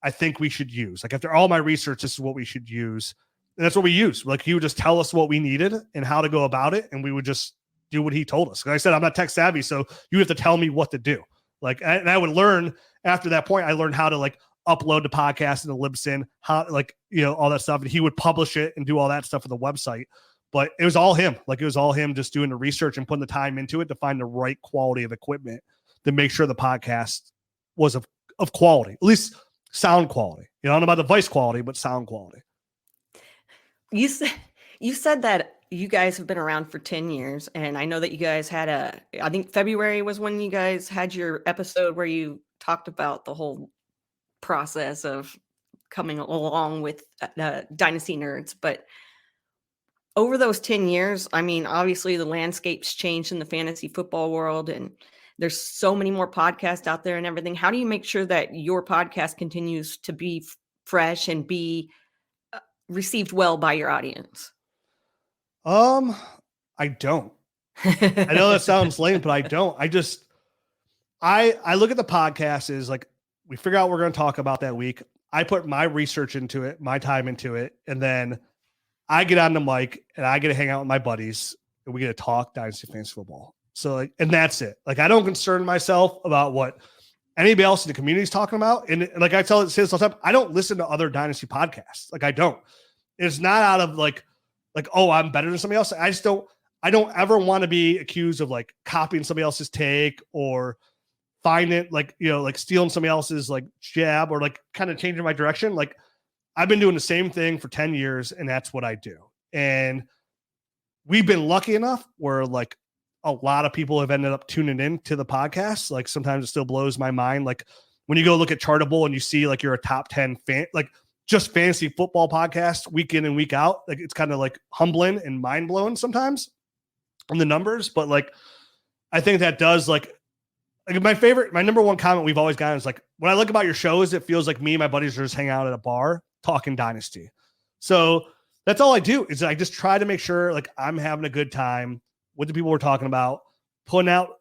I think we should use. Like after all my research, this is what we should use. And that's what we use. Like he would just tell us what we needed and how to go about it. And we would just do what he told us. Like I said, I'm not tech savvy, so you have to tell me what to do. Like, and I would learn after that point, I learned how to like upload the podcast into Libsyn, how like, all that stuff. And he would publish it and do all that stuff for the website. But it was all him. Like it was all him just doing the research and putting the time into it to find the right quality of equipment to make sure the podcast was of quality, at least sound quality. I don't know about device quality, but sound quality. You said that you guys have been around for 10 years. And I know that you guys had I think February was when you guys had your episode where you talked about the whole process of coming along with Dynasty Nerds. But over those 10 years, I mean, obviously the landscape's changed in the fantasy football world and there's so many more podcasts out there and everything. How do you make sure that your podcast continues to be fresh and be received well by your audience? I don't. I know that sounds lame, but I don't. I look at the podcast as like, we figure out what we're going to talk about that week. I put my research into it, my time into it, and then I get on the mic and I get to hang out with my buddies and we get to talk Dynasty Fantasy Football. So like, and that's it. Like, I don't concern myself about what anybody else in the community is talking about. And like I tell it all the time, I don't listen to other Dynasty podcasts. Like I don't. It's not out of like, oh, I'm better than somebody else. I don't ever want to be accused of like copying somebody else's take or find it like, like stealing somebody else's like jab or like kind of changing my direction. Like I've been doing the same thing for 10 years and that's what I do. And we've been lucky enough where like a lot of people have ended up tuning in to the podcast. Like sometimes it still blows my mind. Like when you go look at Chartable and you see like you're a top 10 fan, like just fantasy football podcast week in and week out. Like it's kind of like humbling and mind blowing sometimes on the numbers. But like, I think that does like my number one comment we've always gotten is like, when I look about your shows, it feels like me and my buddies are just hanging out at a bar talking Dynasty. So that's all I do is I just try to make sure like I'm having a good time with the people we're talking about, putting out,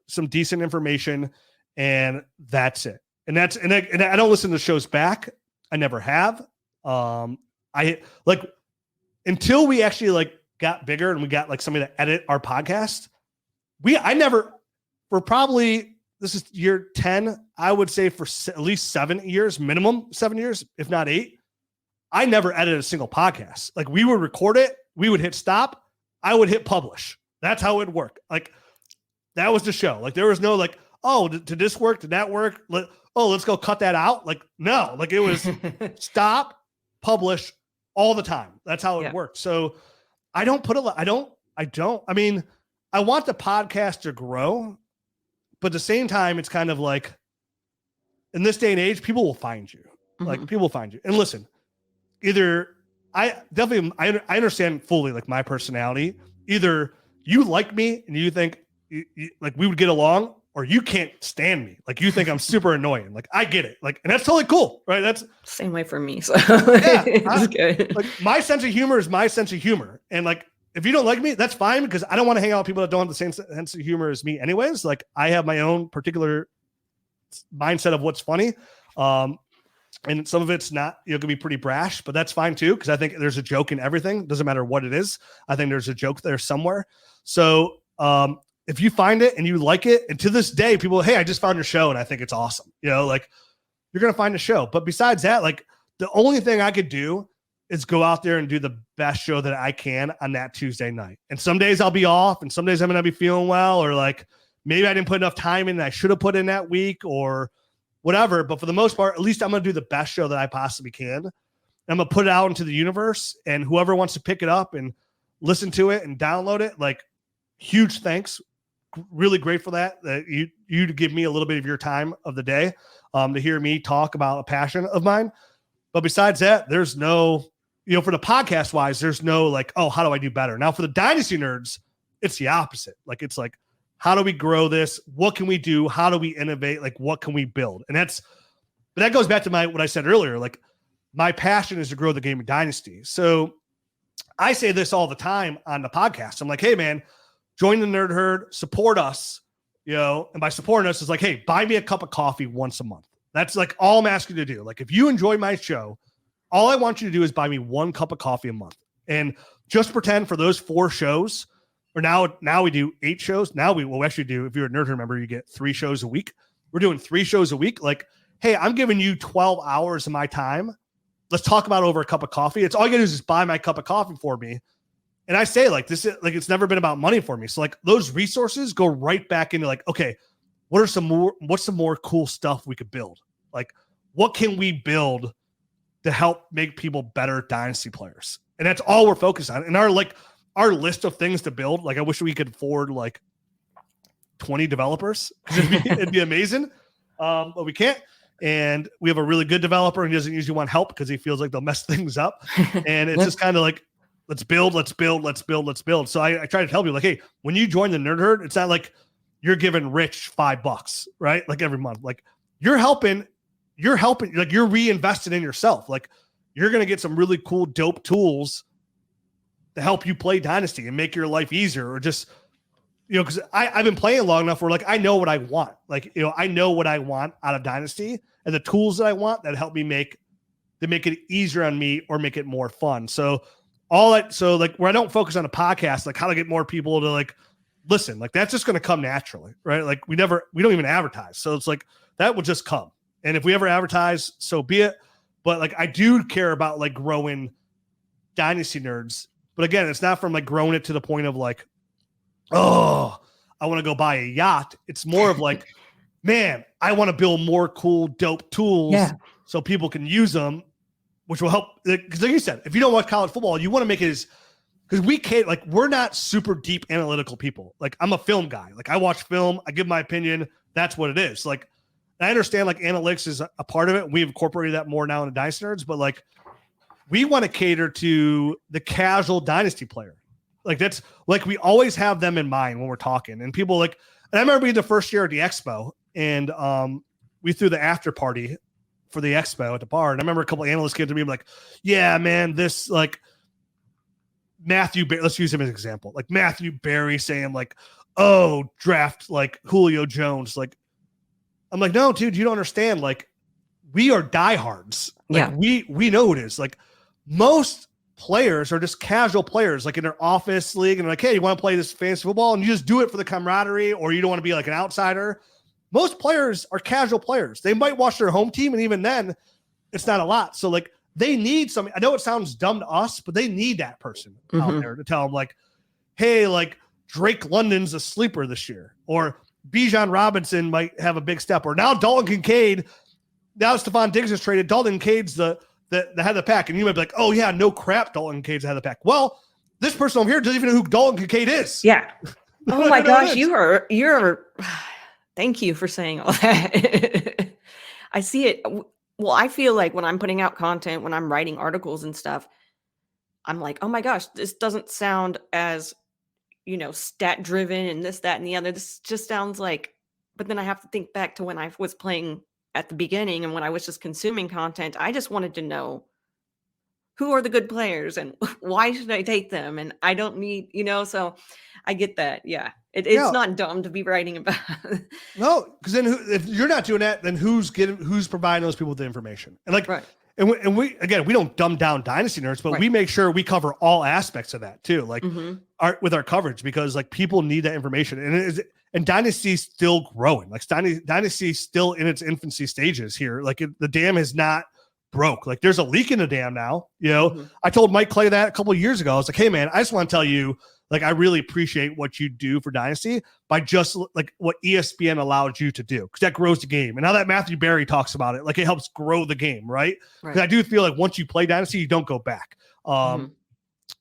some decent information, and that's it. And I don't listen to the shows back. I never have. I like until we actually like got bigger and we got like somebody to edit our podcast. For probably, this is year 10, I would say for at least 7 years, minimum 7 years, if not 8. I never edited a single podcast. Like we would record it. We would hit stop. I would hit publish. That's how it would work. Like that was the show. Like there was no like, oh, did this work? Did that work? Let's go cut that out. Like, no, like it was stop, publish all the time. That's how it worked. So I don't put I mean, I want the podcast to grow, but at the same time, it's kind of like in this day and age, people will find you. Like people will find you. And listen, I understand fully like my personality. Either you like me and you think like we would get along, or you can't stand me. Like you think I'm super annoying. Like I get it. Like, and that's totally cool, right? That's same way for me. So like my sense of humor is my sense of humor. And like, if you don't like me, that's fine because I don't want to hang out with people that don't have the same sense of humor as me anyways. Like I have my own particular mindset of what's funny. And some of it's not, can be pretty brash, but that's fine too. Cause I think there's a joke in everything. Doesn't matter what it is. I think there's a joke there somewhere. So, if you find it and you like it, and to this day, people, hey, I just found your show and I think it's awesome. Like you're going to find a show. But besides that, like the only thing I could do is go out there and do the best show that I can on that Tuesday night. And some days I'll be off and some days I'm going to be feeling well, or like maybe I didn't put enough time in that I should have put in that week or whatever. But for the most part, at least I'm going to do the best show that I possibly can. And I'm going to put it out into the universe, and whoever wants to pick it up and listen to it and download it, like huge thanks. Really grateful that you to give me a little bit of your time of the day to hear me talk about a passion of mine. But besides that, there's no, for the podcast wise, there's no like, oh, how do I do better? Now for the Dynasty Nerds, it's the opposite. Like, it's like, how do we grow this? What can we do? How do we innovate? Like, what can we build? And but that goes back to what I said earlier. Like, my passion is to grow the game of Dynasty. So I say this all the time on the podcast. I'm like, hey man, join the Nerd Herd, support us, and by supporting us is like, hey, buy me a cup of coffee once a month. That's like all I'm asking you to do. Like, if you enjoy my show, all I want you to do is buy me one cup of coffee a month. And just pretend for those 4 shows, or now we do 8 shows. Now we will actually do, if you're a Nerd Herd member, you get 3 shows a week. We're doing 3 shows a week. Like, hey, I'm giving you 12 hours of my time. Let's talk about over a cup of coffee. It's all you gotta do is just buy my cup of coffee for me. And I say like this is like, it's never been about money for me. So like those resources go right back into like, okay, what's some more cool stuff we could build? Like, what can we build to help make people better Dynasty players? And that's all we're focused on. And our list of things to build, like I wish we could afford like 20 developers. It'd be amazing. But we can't. And we have a really good developer and he doesn't usually want help because he feels like they'll mess things up. And it's just kind of like, let's build. So I try to tell people like, hey, when you join the Nerd Herd, it's not like you're giving Rich $5, right? Like every month, like you're helping, like you're reinvesting in yourself. Like you're going to get some really cool, dope tools to help you play Dynasty and make your life easier, or just, because I've been playing long enough where like, I know what I want. Like, I know what I want out of Dynasty and the tools that I want that help me make it easier on me or make it more fun. So like where I don't focus on a podcast, like how to get more people to like listen, like that's just going to come naturally, right? Like we don't even advertise. So it's like, that will just come. And if we ever advertise, so be it. But like, I do care about like growing Dynasty Nerds. But again, it's not from like growing it to the point of like, oh, I want to go buy a yacht. It's more of like, man, I want to build more cool, dope tools so people can use them, which will help. Because like you said, if you don't watch college football, you want to make it as, because we can't, like, we're not super deep analytical people. Like, I'm a film guy. Like, I watch film, I give my opinion. That's what it is. Like, I understand like analytics is a part of it. We've incorporated that more now in the Dynasty Nerds, but like, we want to cater to the casual Dynasty player. Like, that's like, we always have them in mind when we're talking. And people like, and I remember being the first year at the Expo, and we threw the after party for the Expo at the bar. And I remember a couple of analysts came to me like, yeah, man, this like let's use him as an example. Like Matthew Berry saying like, oh, draft like Julio Jones. Like, I'm like, no, dude, you don't understand. Like, we are diehards. Like, we know it is. Like, most players are just casual players, like in their office league, and like, hey, you want to play this fantasy football, and you just do it for the camaraderie, or you don't want to be like an outsider. Most players are casual players. They might watch their home team, and even then, it's not a lot. So like, they need something. I know it sounds dumb to us, but they need that person out there to tell them like, hey, like Drake London's a sleeper this year, or Bijan Robinson might have a big step, or now Dalton Kincaid. Now Stephon Diggs is traded. Dalton Kincaid's the head of the pack, and you might be like, oh yeah, no crap, Dalton Kincaid's the head of the pack. Well, this person over here doesn't even know who Dalton Kincaid is. Yeah. Oh my gosh, you're. Thank you for saying all that. I see it. Well, I feel like when I'm putting out content, when I'm writing articles and stuff, I'm like, oh my gosh, this doesn't sound as, stat driven and this, that, and the other. This just sounds like, but then I have to think back to when I was playing at the beginning and when I was just consuming content. I just wanted to know who are the good players and why should I take them? And I don't need, so I get that. Yeah. It's not dumb to be writing about. No, because then if you're not doing that, then who's providing those people with the information? And like, right. And we again, we don't dumb down Dynasty Nerds, but we make sure we cover all aspects of that too, like with our coverage, because like people need that information, and Dynasty's still growing. Like Dynasty's still in its infancy stages here. Like the dam is not broke. Like there's a leak in the dam now. I told Mike Clay that a couple of years ago. I was like, hey man, I just want to tell you, like, I really appreciate what you do for Dynasty by just like what ESPN allowed you to do, because that grows the game. And now that Matthew Berry talks about it, like it helps grow the game, right? Because I do feel like once you play Dynasty, you don't go back.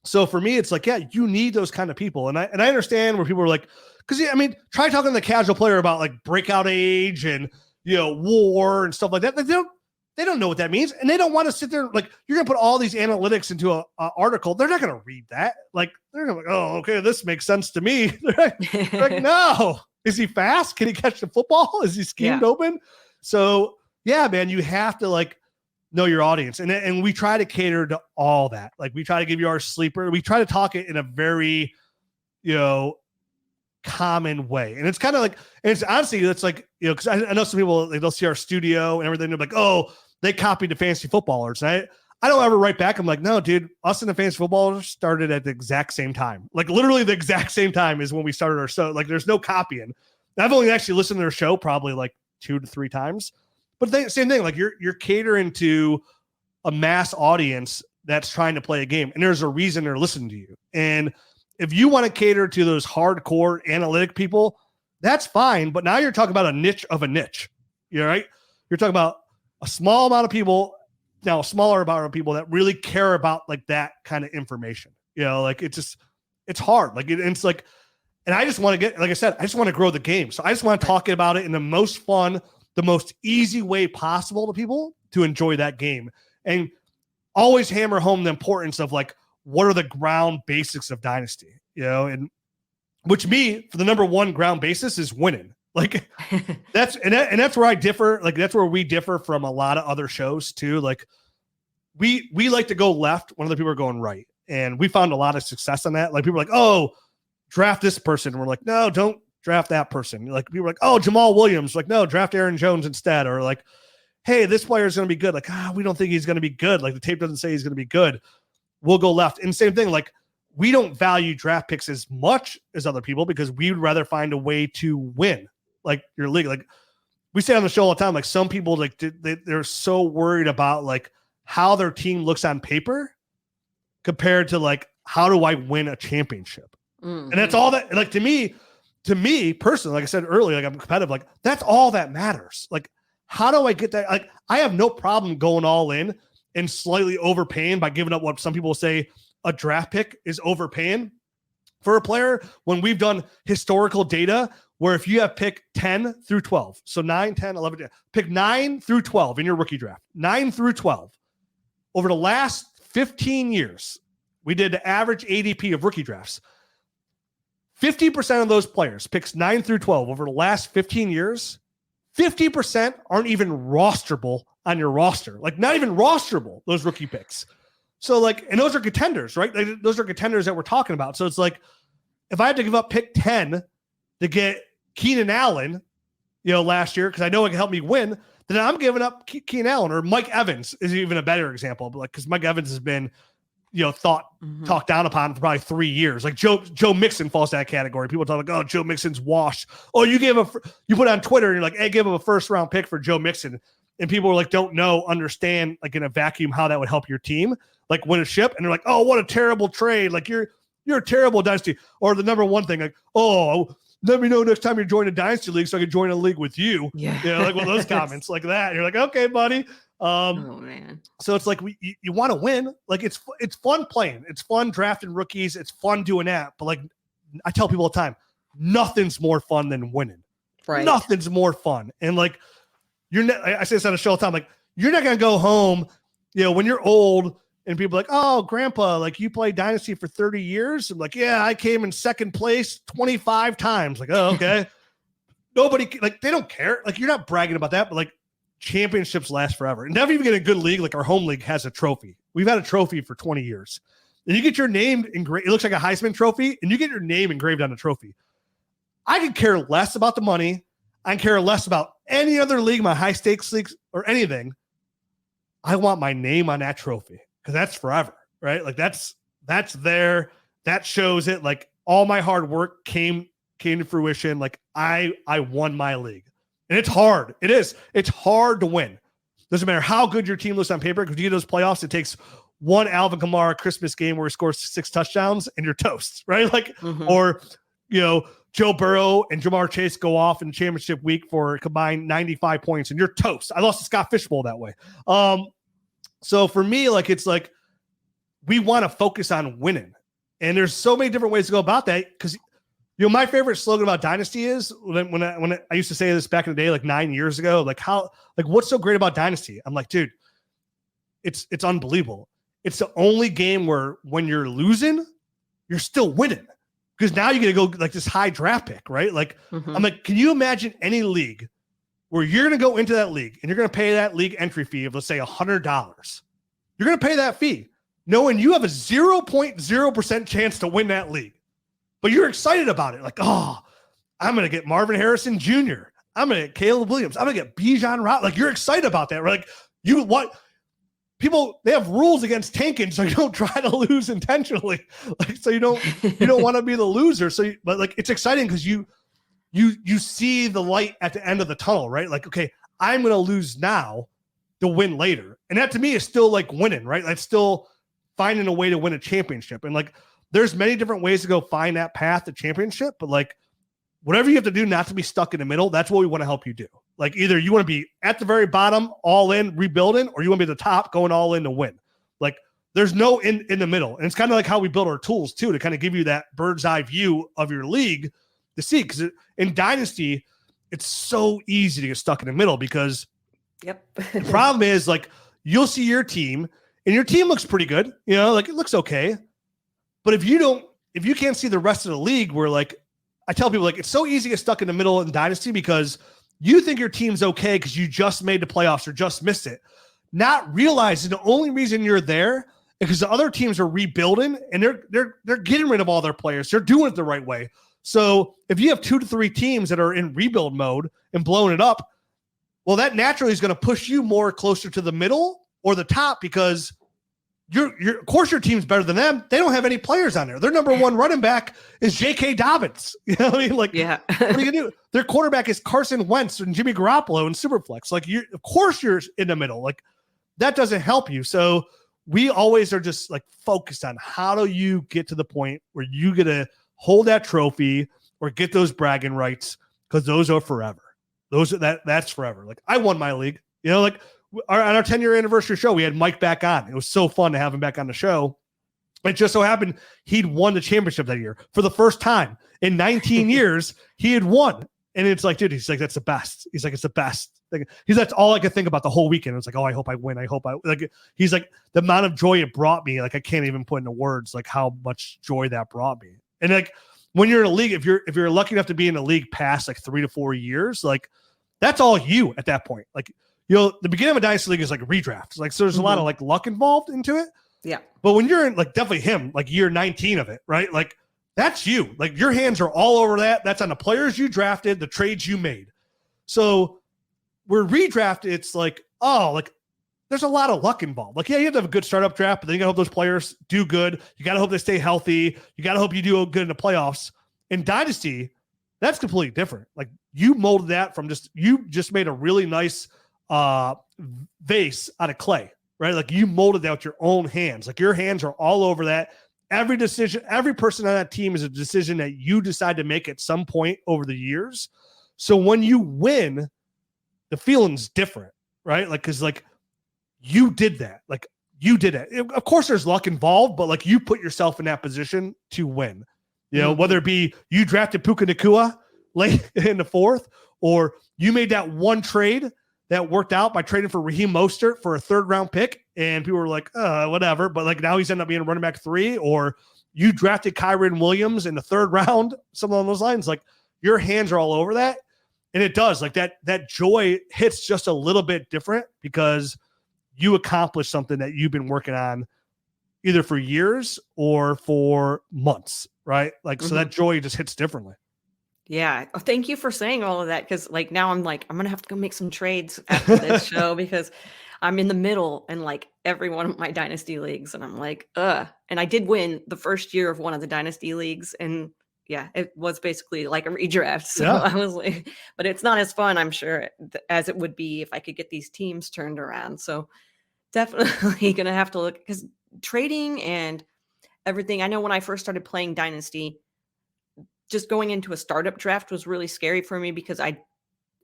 So for me, it's like, yeah, you need those kind of people. And I understand where people are like, because I mean, try talking to the casual player about like breakout age and, you know, war and stuff like that. Like, they don't know what that means. And they don't want to sit there. Like, you're going to put all these analytics into a article. They're not going to read that. Like, they're going to be like, oh, okay, this makes sense to me. They're like, no. Is he fast? Can he catch the football? Is he schemed open? So yeah, man, you have to like know your audience. And we try to cater to all that. Like, we try to give you our sleeper. We try to talk it in a very, you know, common way. And it's kind of like, and it's honestly, it's like, you know, because I know some people, they'll see our studio and everything. They're like, oh, they copied the fantasy footballers. And I don't ever write back. I'm like, no, dude, us and the fantasy footballers started at the exact same time. Like, literally the exact same time is when we started our show. Like, there's no copying. And I've only actually listened to their show probably like 2 to 3 times. But same thing. Like, you're catering to a mass audience that's trying to play a game. And there's a reason they're listening to you. And if you want to cater to those hardcore analytic people, that's fine. But now you're talking about a niche of a niche. You're right. You're talking about a small amount of people, now a smaller amount of people that really care about like that kind of information. You know, like it's hard. Like it's like, and I just want to get, like I said, I just want to grow the game. So I just want to talk about it in the most fun, the most easy way possible to people to enjoy that game, and always hammer home the importance of like, what are the ground basics of Dynasty, you know, and which for the number one ground basis is winning. Like that's where I differ. Like, that's where we differ from a lot of other shows too. Like we like to go left when other people are going right. And we found a lot of success on that. Like, people are like, oh, draft this person. And we're like, no, don't draft that person. Like, people are like, oh, Jamal Williams. Like, no, draft Aaron Jones instead. Or like, hey, this player is going to be good. Like, we don't think he's going to be good. Like, the tape doesn't say he's going to be good. We'll go left. And same thing, like, we don't value draft picks as much as other people because we'd rather find a way to win, like, your league. Like, we say on the show all the time, like, some people, like, they're so worried about like how their team looks on paper compared to like, how do I win a championship? Mm-hmm. And that's all that, like, to me personally, like I said earlier, like, I'm competitive. Like, that's all that matters. Like, how do I get that? Like, I have no problem going all in and slightly overpaying by giving up what some people say a draft pick is overpaying for a player, when we've done historical data where if you have pick 10 through 12, so 9, 10, 11, pick 9 through 12 in your rookie draft, 9 through 12, over the last 15 years, we did the average ADP of rookie drafts. 50% of those players, picks 9 through 12 over the last 15 years, 50% aren't even rosterable on your roster. Like, not even rosterable, those rookie picks. So like, and those are contenders, right? Like, those are contenders that we're talking about. So it's like, if I had to give up pick 10 to get Keenan Allen, you know, last year, because I know it can help me win, then I'm giving up Keenan Allen. Or Mike Evans is even a better example. But like, because Mike Evans has been, you know, talked down upon for probably 3 years. Like, Joe Mixon falls to that category. People talk like, oh, Joe Mixon's washed. Oh, you put on Twitter and you're like, hey, give him a first round pick for Joe Mixon. And people are like, don't understand, like, in a vacuum, how that would help your team, like, win a ship. And they're like, oh, what a terrible trade. Like, you're a terrible dynasty. Or the number one thing, like, oh, let me know next time you're joining a dynasty league so I can join a league with you. Yeah. You know, like one of those comments like that. And you're like, okay, buddy. Oh man. So it's like, you want to win. Like, it's fun playing. It's fun drafting rookies. It's fun doing that. But like, I tell people all the time, nothing's more fun than winning. Right. Nothing's more fun. And like, I say this on the show all the time, like, you're not going to go home, you know, when you're old and people are like, oh, grandpa, like, you played Dynasty for 30 years. I'm like, yeah, I came in second place 25 times. Like, oh, okay. Nobody, like, they don't care. Like, you're not bragging about that, but like, championships last forever. And never even get a good league. Like, our home league has a trophy. We've had a trophy for 20 years. And you get your name engraved. It looks like a Heisman trophy, and you get your name engraved on the trophy. I could care less about the money. I can care less about any other league, my high stakes leagues or anything. I want my name on that trophy because that's forever, right? Like, that's there. That shows it. Like, all my hard work came to fruition. Like, I won my league. And it's hard. It is. It's hard to win. Doesn't matter how good your team looks on paper, because you get those playoffs, it takes one Alvin Kamara Christmas game where he scores 6 touchdowns and you're toast, right? Like, or, you know, Joe Burrow and Jamar Chase go off in the championship week for a combined 95 points and you're toast. I lost to Scott Fishbowl that way. So for me, like, it's like, we want to focus on winning. And there's so many different ways to go about that. Because, my favorite slogan about Dynasty is when I used to say this back in the day, like 9 years ago, like what's so great about Dynasty? I'm like, dude, it's unbelievable. It's the only game where when you're losing, you're still winning. Because now you're going to go like this high draft pick, right? Like, I'm like, can you imagine any league where you're going to go into that league and you're going to pay that league entry fee of, let's say, $100. You're going to pay that fee knowing you have a 0.0% chance to win that league. But you're excited about it. Like, oh, I'm going to get Marvin Harrison Jr. I'm going to get Caleb Williams. I'm going to get Bijan Robinson. Like, you're excited about that. Right? Like, people, they have rules against tanking, so you don't try to lose intentionally. Like, so you don't want to be the loser. But like, it's exciting because you see the light at the end of the tunnel, right? Like, okay, I'm going to lose now to win later. And that to me is still like winning, right? That's still finding a way to win a championship. And like, there's many different ways to go find that path to championship, but like whatever you have to do not to be stuck in the middle, that's what we want to help you do. Like either you want to be at the very bottom, all in, rebuilding, or you want to be at the top, going all in to win. Like there's no in the middle. And it's kind of like how we build our tools too, to kind of give you that bird's eye view of your league to see. Because in Dynasty, it's so easy to get stuck in the middle because the problem is like you'll see your team and your team looks pretty good, like it looks okay. But if you can't see the rest of the league, where like I tell people, like it's so easy to get stuck in the middle in Dynasty because you think your team's okay because you just made the playoffs or just missed it, not realizing the only reason you're there is because the other teams are rebuilding and they're getting rid of all their players. They're doing it the right way. So if you have 2 to 3 teams that are in rebuild mode and blowing it up, well, that naturally is going to push you more closer to the middle or the top because of course your team's better than them. They don't have any players on there. Their number one running back is J.K. Dobbins. You know what I mean? Like, yeah. What are you gonna do? Their quarterback is Carson Wentz and Jimmy Garoppolo in Superflex. Like, of course you're in the middle. Like, that doesn't help you. So we always are just like focused on how do you get to the point where you get to hold that trophy or get those bragging rights, because those are forever. That's forever. Like I won my league. Like. On our 10-year anniversary show, we had Mike back on. It was so fun to have him back on the show. It just so happened he'd won the championship that year for the first time in 19 years. He had won, and it's like, dude, he's like, that's the best. He's like, it's the best thing. That's all I could think about the whole weekend. It's like, oh, I hope I win. He's like, the amount of joy it brought me, like I can't even put into words like how much joy that brought me. And like when you're in a league, if you're lucky enough to be in a league past like 3 to 4 years, like that's all you at that point. Like. The beginning of a Dynasty League is like redrafts. Like, so there's a lot of like luck involved into it. Yeah. But when you're in like definitely him, like year 19 of it, right? Like that's you. Like your hands are all over that. That's on the players you drafted, the trades you made. So where redraft, it's like, oh, like there's a lot of luck involved. Like, yeah, you have to have a good startup draft, but then you gotta hope those players do good. You gotta hope they stay healthy. You gotta hope you do good in the playoffs. In Dynasty, that's completely different. Like you molded that from you just made a really nice vase out of clay, right? Like you molded that with your own hands. Like your hands are all over that. Every decision, every person on that team is a decision that you decide to make at some point over the years. So when you win, the feeling's different, right? Like, cause like you did that, like you did it. Of course there's luck involved, but like you put yourself in that position to win, whether it be you drafted Puka Nacua late in the 4th, or you made that one trade that worked out by trading for Raheem Mostert for a 3rd round pick. And people were like, whatever. But like now he's ended up being a running back 3, or you drafted Kyron Williams in the 3rd round, something along those lines. Like your hands are all over that. And it does like that joy hits just a little bit different because you accomplished something that you've been working on either for years or for months. Right. Like, so that joy just hits differently. Yeah. Thank you for saying all of that. Because like now I'm like, I'm going to have to go make some trades after this show because I'm in the middle in like every one of my Dynasty leagues. And I'm like, And I did win the first year of one of the Dynasty leagues. And yeah, it was basically like a redraft. So yeah. I was like, but it's not as fun, I'm sure, as it would be if I could get these teams turned around. So definitely going to have to look, because trading and everything. I know when I first started playing Dynasty, just going into a startup draft was really scary for me because I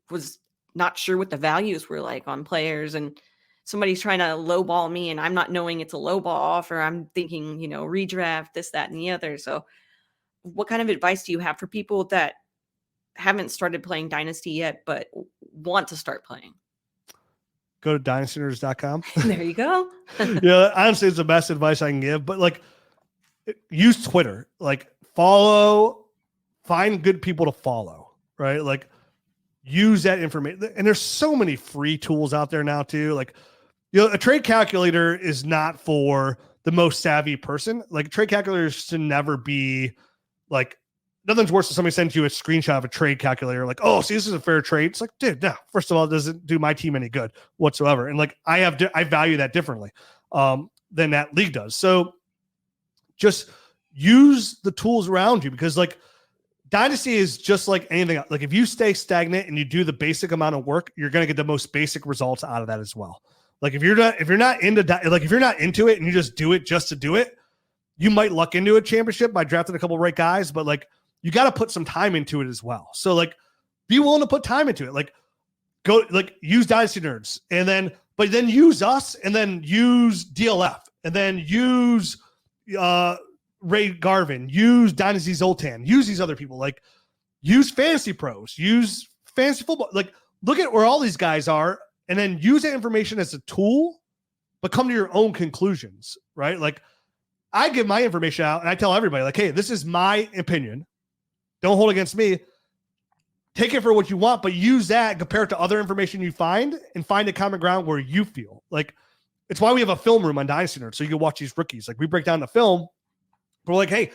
was not sure what the values were like on players. And somebody's trying to lowball me and I'm not knowing it's a lowball offer. I'm thinking, redraft, this, that, and the other. So what kind of advice do you have for people that haven't started playing Dynasty yet, but want to start playing? Go to dynastynerds.com. There you go. Honestly, it's the best advice I can give, but like use Twitter, like find good people to follow, right? Like use that information. And there's so many free tools out there now too. Like, a trade calculator is not for the most savvy person. Like a trade calculator should never be like, nothing's worse than somebody sends you a screenshot of a trade calculator. Like, oh, see, this is a fair trade. It's like, dude, no, first of all, it doesn't do my team any good whatsoever. And like, I value that differently than that league does. So just use the tools around you, because like Dynasty is just like anything else. Like if you stay stagnant and you do the basic amount of work, you're going to get the most basic results out of that as well. Like if you're not into it and you just do it just to do it, you might luck into a championship by drafting a couple of right guys, but like you got to put some time into it as well. So like be willing to put time into it. Like go, like use Dynasty Nerds but then use us, and then use DLF, and then use Ray Garvin, use Dynasty Zoltan, use these other people, like use Fantasy Pros, use Fantasy Football, like look at where all these guys are, and then use that information as a tool, but come to your own conclusions, right? Like I give my information out and I tell everybody like, hey, this is my opinion. Don't hold against me. Take it for what you want, but use that compared to other information you find, and find a common ground where you feel like. It's why we have a film room on Dynasty Nerds, so you can watch these rookies. Like we break down the film, but we're like, hey,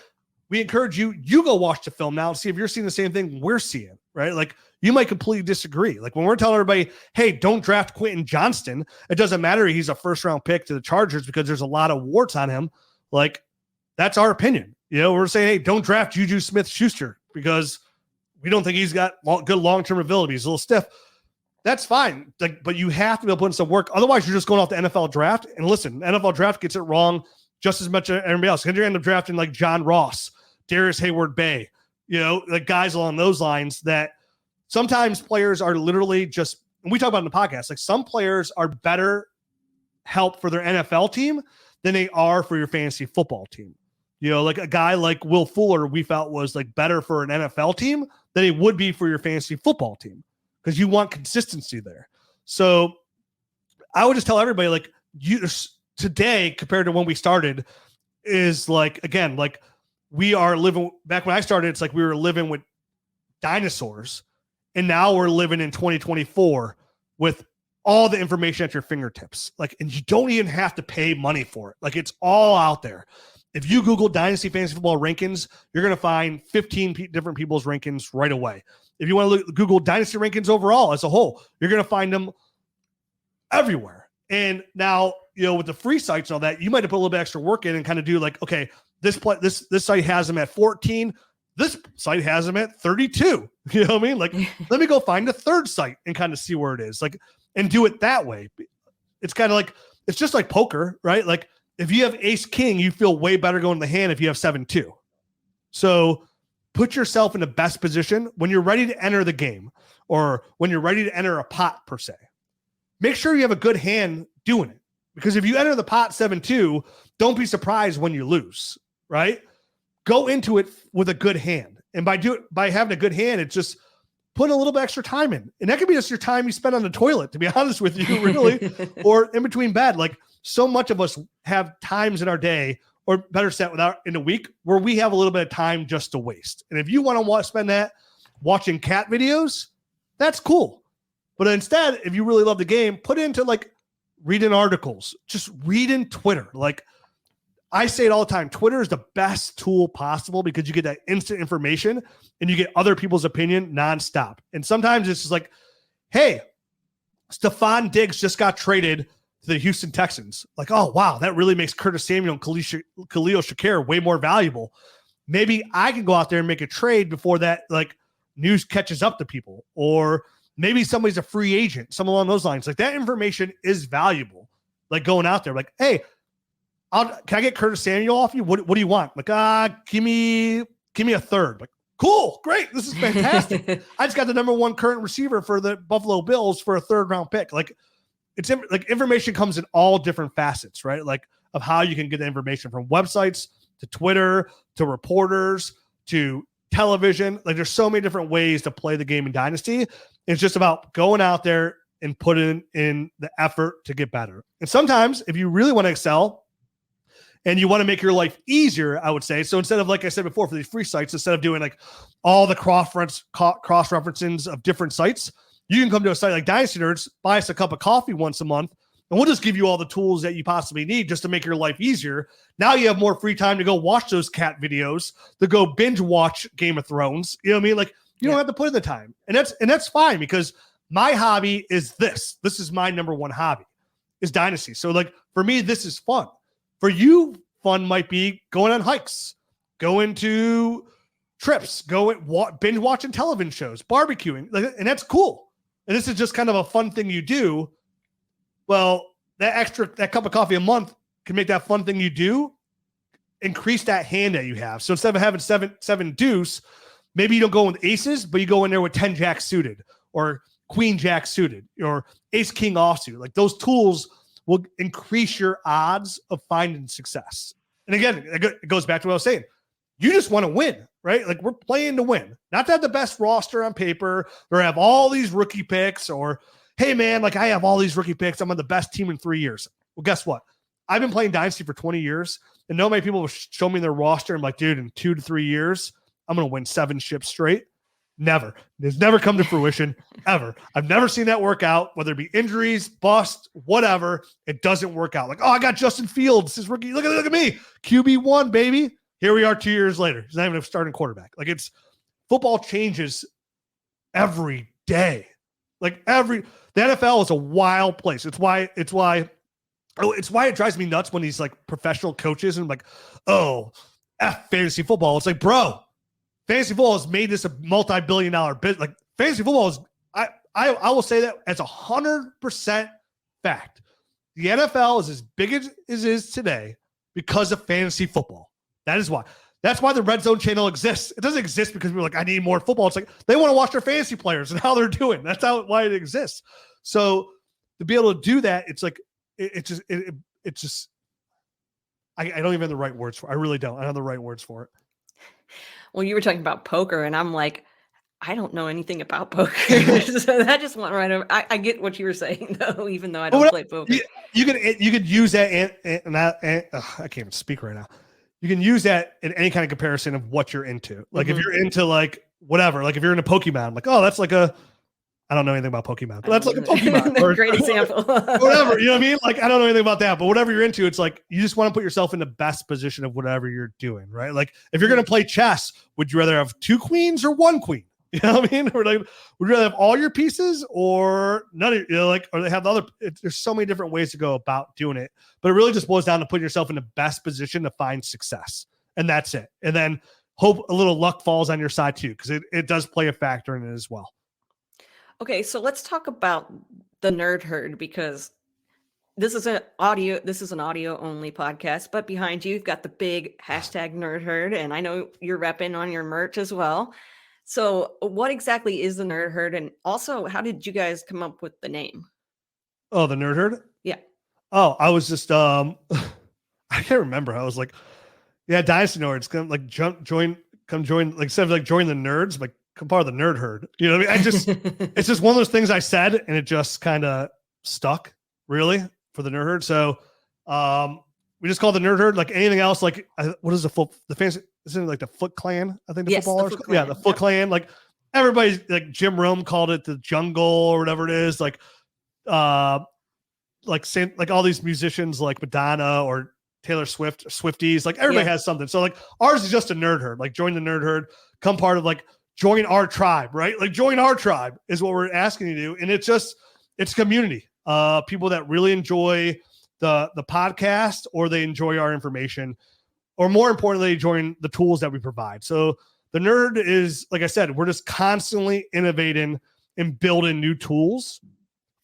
we encourage you go watch the film now and see if you're seeing the same thing we're seeing, right? Like you might completely disagree. Like when we're telling everybody, hey, don't draft Quentin Johnston, it doesn't matter. He's a first round pick to the Chargers because there's a lot of warts on him. Like that's our opinion. We're saying, hey, don't draft Juju Smith-Schuster because we don't think he's got good long-term ability. He's a little stiff. That's fine. Like, but you have to be able to put in some work. Otherwise, you're just going off the NFL draft. And listen, NFL draft gets it wrong just as much as everybody else. Because you end up drafting like John Ross, Darius Hayward-Bay, like guys along those lines that sometimes players are literally just, and we talk about in the podcast, like some players are better help for their NFL team than they are for your fantasy football team. Like a guy like Will Fuller, we felt was like better for an NFL team than he would be for your fantasy football team, because you want consistency there. So I would just tell everybody, like today compared to when we started is like, again, like we are living back when I started, it's like we were living with dinosaurs, and now we're living in 2024 with all the information at your fingertips. Like, and you don't even have to pay money for it. Like it's all out there. If you Google Dynasty Fantasy Football rankings, you're going to find 15 different people's rankings right away. If you want to Google Dynasty rankings overall as a whole, you're going to find them everywhere. And now, with the free sites and all that, you might have put a little bit extra work in and kind of do like, okay, this site has them at 14. This site has them at 32. You know what I mean? Like, let me go find a third site and kind of see where it is. Like, and do it that way. It's kind of like, it's just like poker, right? Like, if you have ace king, you feel way better going to the hand if you have 7-2. So put yourself in the best position when you're ready to enter the game, or when you're ready to enter a pot per se. Make sure you have a good hand doing it, because if you enter the pot 7-2, don't be surprised when you lose, right? Go into it with a good hand. And by having a good hand, it's just putting a little bit extra time in. And that could be just your time you spend on the toilet, to be honest with you, really, or in between bed. Like, so much of us have times in our day, or better said, in a week, where we have a little bit of time just to waste. And if you want to spend that watching cat videos, that's cool. But instead, if you really love the game, put it into like reading articles, just reading Twitter. Like I say it all the time, Twitter is the best tool possible because you get that instant information and you get other people's opinion nonstop. And sometimes it's just like, hey, Stephon Diggs just got traded to the Houston Texans. Like, oh, wow, that really makes Curtis Samuel and Khalil Shakir way more valuable. Maybe I can go out there and make a trade before that like news catches up to people. Or maybe somebody's a free agent, something along those lines. Like that information is valuable. Like going out there, like, hey, can I get Curtis Samuel off you? What do you want? Like, give me a third. Like, cool, great, this is fantastic. I just got the number one current receiver for the Buffalo Bills for a third round pick. Like, like information comes in all different facets, right? Like of how you can get the information from websites to Twitter to reporters to television. Like there's so many different ways to play the game in Dynasty. It's just about going out there and putting in the effort to get better. And sometimes if you really want to excel and you want to make your life easier, I would say, so instead of, like I said before, for these free sites, instead of doing like all the cross references of different sites, you can come to a site like Dynasty Nerds, buy us a cup of coffee once a month, and we'll just give you all the tools that you possibly need just to make your life easier. Now you have more free time to go watch those cat videos, to go binge watch Game of Thrones. You know what I mean? Like you don't have to put in the time. And that's fine, because my hobby is this. This is my number one hobby, is Dynasty. So like for me, this is fun. For you, fun might be going on hikes, going to trips, binge watching television shows, barbecuing, and that's cool. And this is just kind of a fun thing you do. Well, that cup of coffee a month can make that fun thing you do increase that hand that you have. So instead of having seven deuce, maybe you don't go with aces, but you go in there with 10 jack suited or queen jack suited or ace king offsuit. Like those tools will increase your odds of finding success. And again, it goes back to what I was saying. You just want to win, right? Like we're playing to win, not to have the best roster on paper or have all these rookie picks or, hey man, like I have all these rookie picks. I'm on the best team in 3 years. Well, guess what? I've been playing Dynasty for 20 years and no many people will show me their roster. I'm like, dude, in 2 to 3 years, I'm going to win 7 ships straight. Never. It's never come to fruition, ever. I've never seen that work out, whether it be injuries, bust, whatever. It doesn't work out. Like, oh, I got Justin Fields, his rookie. Look at me. QB1, baby. Here we are 2 years later. He's not even a starting quarterback. Like football changes every day. Like the NFL is a wild place. It's why it drives me nuts when these like professional coaches and like, oh, F fantasy football. It's like, bro, fantasy football has made this a multi-billion-dollar business. Like fantasy football is, I will say that as 100% fact. The NFL is as big as it is today because of fantasy football. That is why. That's why the Red Zone channel exists. It doesn't exist because we're like, I need more football. It's like they want to watch their fantasy players and how they're doing. That's why it exists. So to be able to do that, it's like it's just I don't even have the right words for it. I really don't. I don't have the right words for it. Well, you were talking about poker, and I'm like, I don't know anything about poker. So that just went right over. I get what you were saying, though, even though I don't play poker. You could use that, and I can't even speak right now. You can use that in any kind of comparison of what you're into. Like if you're into like whatever, like if you're into Pokemon, like, oh, that's like I don't know anything about Pokemon, but that's like a Pokemon. Or, great example. Whatever, you know what I mean? Like, I don't know anything about that, but whatever you're into, it's like, you just want to put yourself in the best position of whatever you're doing, right? Like if you're going to play chess, would you rather have 2 queens or 1 queen? You know what I mean? Or like, would you rather have all your pieces or none of, you know, like, or they have the other, there's so many different ways to go about doing it, but it really just boils down to putting yourself in the best position to find success. And that's it. And then hope a little luck falls on your side too, because it does play a factor in it as well. Okay, so let's talk about the Nerd Herd, because this is an audio only podcast, but behind you, you've got the big hashtag Nerd Herd, and I know you're repping on your merch as well. So what exactly is the Nerd Herd? And also, how did you guys come up with the name? Oh, the Nerd Herd? Yeah. Oh, I was just, I can't remember. I was like, yeah, Dynasty Nerds, come like join, like instead of like join the nerds, like come part of the Nerd Herd. You know what I mean? It's just one of those things I said, and it just kind of stuck really for the Nerd Herd. So, we just call it the Nerd Herd. Like anything else, like what is the fancy? Isn't it like the Foot Clan? I think the footballers. Yeah, the Foot Clan. Like everybody's like Jim Rome called it the Jungle or whatever it is. Like all these musicians like Madonna or Taylor Swift, Swifties. Like everybody has something. So like ours is just a Nerd Herd. Like join the Nerd Herd. Come part of like join our tribe. Right? Like join our tribe is what we're asking you to do. And it's community. People that really enjoy the podcast, or they enjoy our information, or more importantly, join the tools that we provide. So the Nerd is, like I said, we're just constantly innovating and building new tools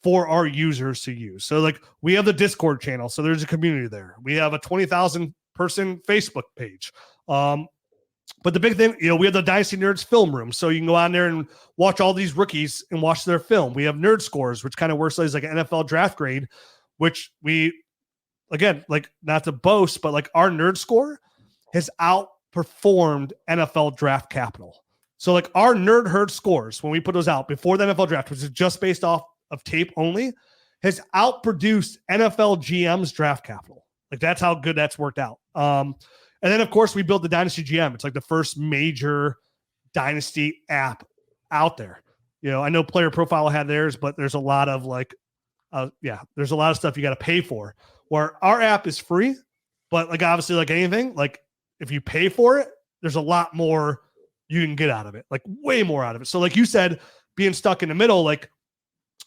for our users to use. So like we have the Discord channel. So there's a community there. We have a 20,000 person Facebook page. But the big thing, we have the Dynasty Nerds film room. So you can go on there and watch all these rookies and watch their film. We have Nerd Scores, which kind of works as like an NFL draft grade, which we, again, like not to boast, but like our Nerd Score has outperformed NFL draft capital. So like our Nerd Herd scores, when we put those out before the NFL draft, which is just based off of tape only, has outproduced NFL GM's draft capital. Like that's how good that's worked out. And then, of course, we built the Dynasty GM. It's like the first major Dynasty app out there. I know Player Profile had theirs, but there's a lot of there's a lot of stuff you got to pay for. Where our app is free, but like obviously, like anything, like if you pay for it, there's a lot more you can get out of it, like way more out of it. So, like you said, being stuck in the middle, like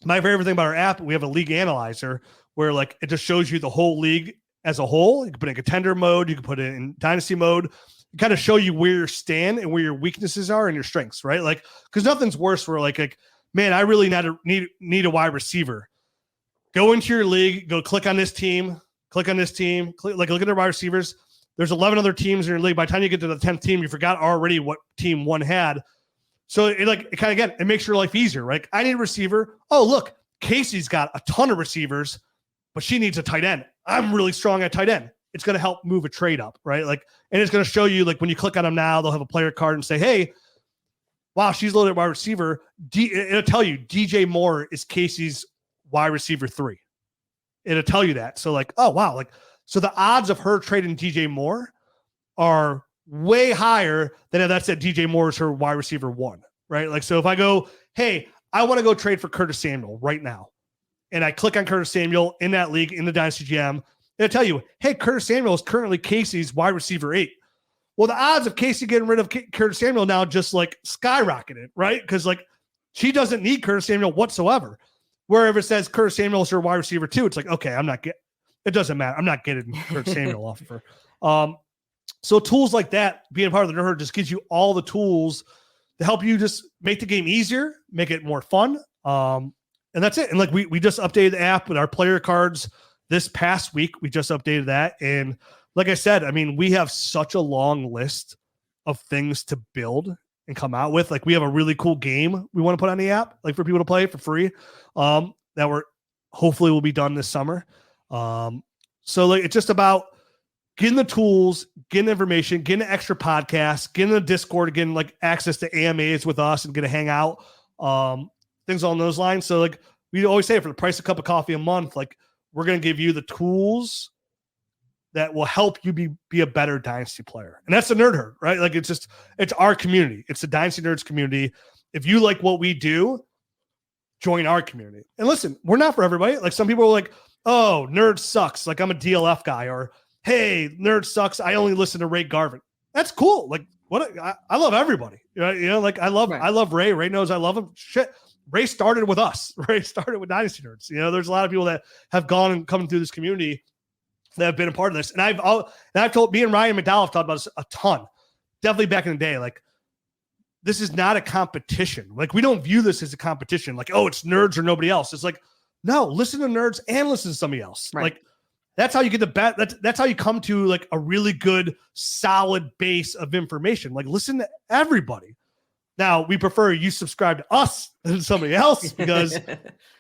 my favorite thing about our app, we have a league analyzer where like it just shows you the whole league as a whole. You can put it in contender mode. You can put it in dynasty mode. It kind of show you where you stand and where your weaknesses are and your strengths, right? Like, because nothing's worse where like, man, I really need a wide receiver. Go into your league, go click on this team, look at their wide receivers. There's 11 other teams in your league. By the time you get to the 10th team, you forgot already what team one had. So it makes your life easier, right? I need a receiver. Oh, look, Kacey's got a ton of receivers, but she needs a tight end. I'm really strong at tight end. It's going to help move a trade up, right? Like, and it's going to show you, like, when you click on them now, they'll have a player card and say, hey, wow, she's loaded wide receiver. It'll tell you DJ Moore is Kacey's wide receiver 3. It'll tell you that. So like, oh, wow. Like, so the odds of her trading DJ Moore are way higher than if that said DJ Moore is her wide receiver 1, right? Like, so if I go, hey, I want to go trade for Curtis Samuel right now, and I click on Curtis Samuel in that league in the Dynasty GM, it'll tell you, hey, Curtis Samuel is currently Kacey's wide receiver 8. Well, the odds of Kacey getting rid of Curtis Samuel now just like skyrocketed, right? Because like she doesn't need Curtis Samuel whatsoever. Where if it says Curtis Samuel is her wide receiver 2, it's like, okay, it doesn't matter. I'm not getting Curtis Samuel off of her. So tools like that, being part of the Nerd, just gives you all the tools to help you just make the game easier, make it more fun. And that's it. And like we just updated the app with our player cards this past week. We just updated that. And like I said, I mean, we have such a long list of things to build and come out with. Like we have a really cool game we want to put on the app, like for people to play for free. That hopefully will be done this summer. So like it's just about getting the tools, getting the information, getting the extra podcasts, getting the Discord, getting like access to AMAs with us and get to hang out, things along those lines. So like we always say, for the price of a cup of coffee a month, like we're going to give you the tools that will help you be a better Dynasty player. And that's the Nerd Herd, right? Like it's our community. It's the Dynasty Nerds community. If you like what we do, join our community. And listen, we're not for everybody. Like some people are like, oh, nerd sucks. Like I'm a DLF guy, or hey, nerd sucks. I only listen to Ray Garvin. That's cool. Like I love everybody. Like I love Ray. Ray knows I love him. Shit. Ray started with us. Ray started with Dynasty Nerds. There's a lot of people that have gone and come through this community that have been a part of this. And I've told, me and Ryan McDowell have talked about this a ton. Definitely back in the day. Like this is not a competition. Like we don't view this as a competition. Like, oh, it's nerds or nobody else. It's like, no, listen to nerds and listen to somebody else. Right. Like that's how you get the bet. That's how you come to like a really good, solid base of information. Like listen to everybody. Now we prefer you subscribe to us than somebody else because,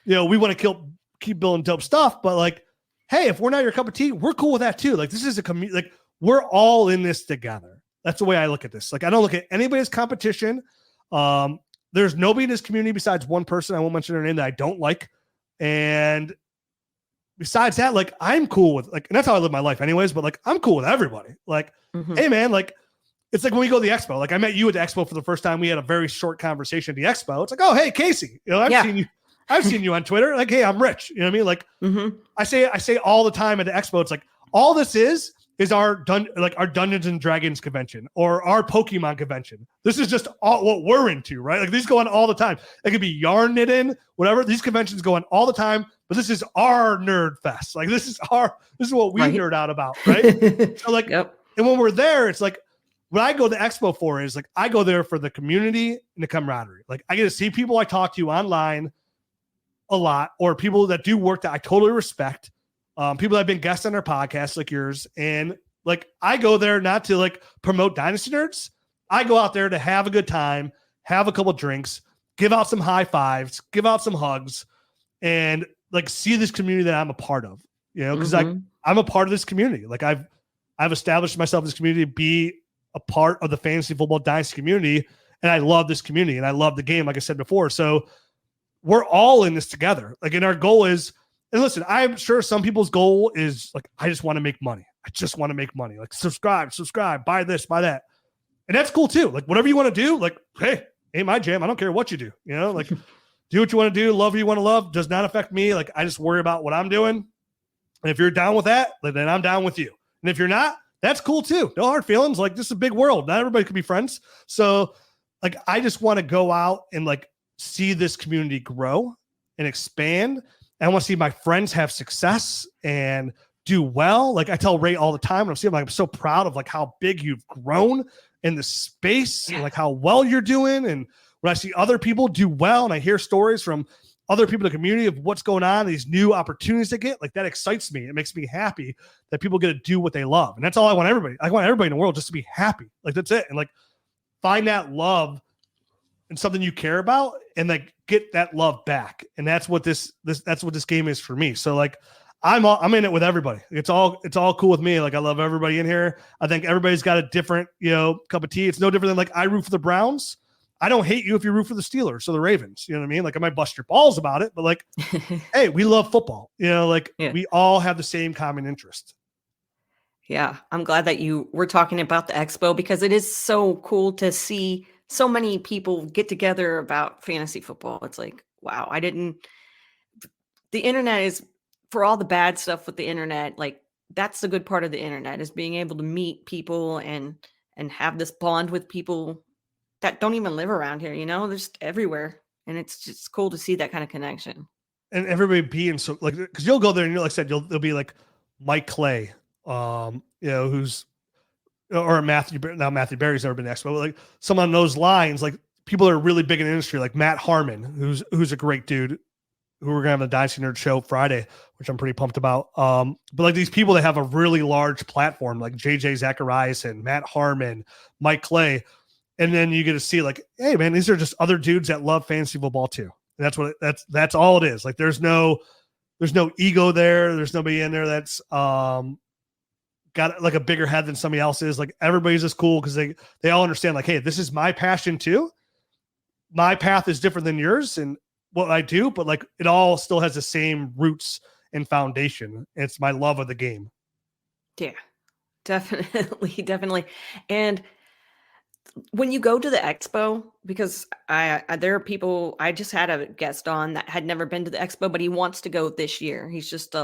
we want to keep building dope stuff. But like, hey, if we're not your cup of tea, we're cool with that too. Like this is a community. Like we're all in this together. That's the way I look at this. Like I don't look at anybody as competition. There's nobody in this community besides one person. I won't mention their name that I don't like. And besides that, like I'm cool with like, and that's how I live my life anyways, but like, I'm cool with everybody. Like, hey man, like it's like when we go to the expo, like I met you at the expo for the first time. We had a very short conversation at the expo. It's like, oh, hey, Kacey, I've seen you on Twitter. Like, hey, I'm Rich. You know what I mean? Like I say all the time at the expo, it's like, all this is our Dungeons and Dragons convention or our Pokemon convention. This is just all what we're into, right? Like these go on all the time. It could be yarn knitting, whatever. These conventions go on all the time, but this is our nerd fest. Like this is what we nerd out about, right? So like, and when we're there, it's like, what I go to the expo for is like, I go there for the community and the camaraderie. Like I get to see people I talk to online a lot, or people that do work that I totally respect. People that have been guests on our podcasts like yours. And like, I go there not to like promote Dynasty Nerds. I go out there to have a good time, have a couple drinks, give out some high fives, give out some hugs, and like see this community that I'm a part of, because I'm a part of this community. Like I've established myself in this community to be a part of the fantasy football dynasty community. And I love this community and I love the game, like I said before. So we're all in this together. Like, and our goal is, and listen, I'm sure some people's goal is like, I just want to make money. I just want to make money. Like subscribe, buy this, buy that. And that's cool too. Like whatever you want to do, like, hey, ain't my jam. I don't care what you do, like do what you want to do. Love who you want to love. Does not affect me. Like I just worry about what I'm doing. And if you're down with that, then I'm down with you. And if you're not, that's cool too. No hard feelings. Like this is a big world. Not everybody can be friends. So like, I just want to go out and like see this community grow and expand. And I want to see my friends have success and do well. Like I tell Ray all the time when I'm seeing him, like, I'm so proud of like how big you've grown in the space and like how well you're doing. And when I see other people do well and I hear stories from other people in the community of what's going on, these new opportunities they get, like that excites me. It makes me happy that people get to do what they love. And that's all I want everybody. I want everybody in the world just to be happy. Like that's it. And like find that love in something you care about and like get that love back. And that's what this game is for me. So like I'm in it with everybody. It's all cool with me. Like I love everybody in here. I think everybody's got a different, cup of tea. It's no different than like I root for the Browns. I don't hate you if you root for the Steelers or the Ravens. You know what I mean? Like I might bust your balls about it, but like, hey, we love football. We all have the same common interest. Yeah. I'm glad that you were talking about the expo because it is so cool to see so many people get together about fantasy football. It's like, wow, the internet is, for all the bad stuff with the internet, like that's the good part of the internet is being able to meet people and have this bond with people that don't even live around here, they're just everywhere. And it's just cool to see that kind of connection. And everybody being so like, cause you'll go there and like I said, there'll be like Mike Clay, who's, or Matthew Berry's never been to expo, but like someone on those lines, like people that are really big in the industry, like Matt Harmon, who's a great dude, who we're gonna have the Dynasty Nerds show Friday, which I'm pretty pumped about. But like these people that have a really large platform, like JJ Zacharias and Matt Harmon, Mike Clay, and then you get to see like, hey man, these are just other dudes that love fantasy football too. And that's all it is. Like there's no ego there. There's nobody in there that's got like a bigger head than somebody else is. Like everybody's just cool because they all understand like, hey, this is my passion too. My path is different than yours and what I do, but like it all still has the same roots and foundation. It's my love of the game. Yeah, definitely. And when you go to the expo, because there are people, I just had a guest on that had never been to the expo, but he wants to go this year. He's just I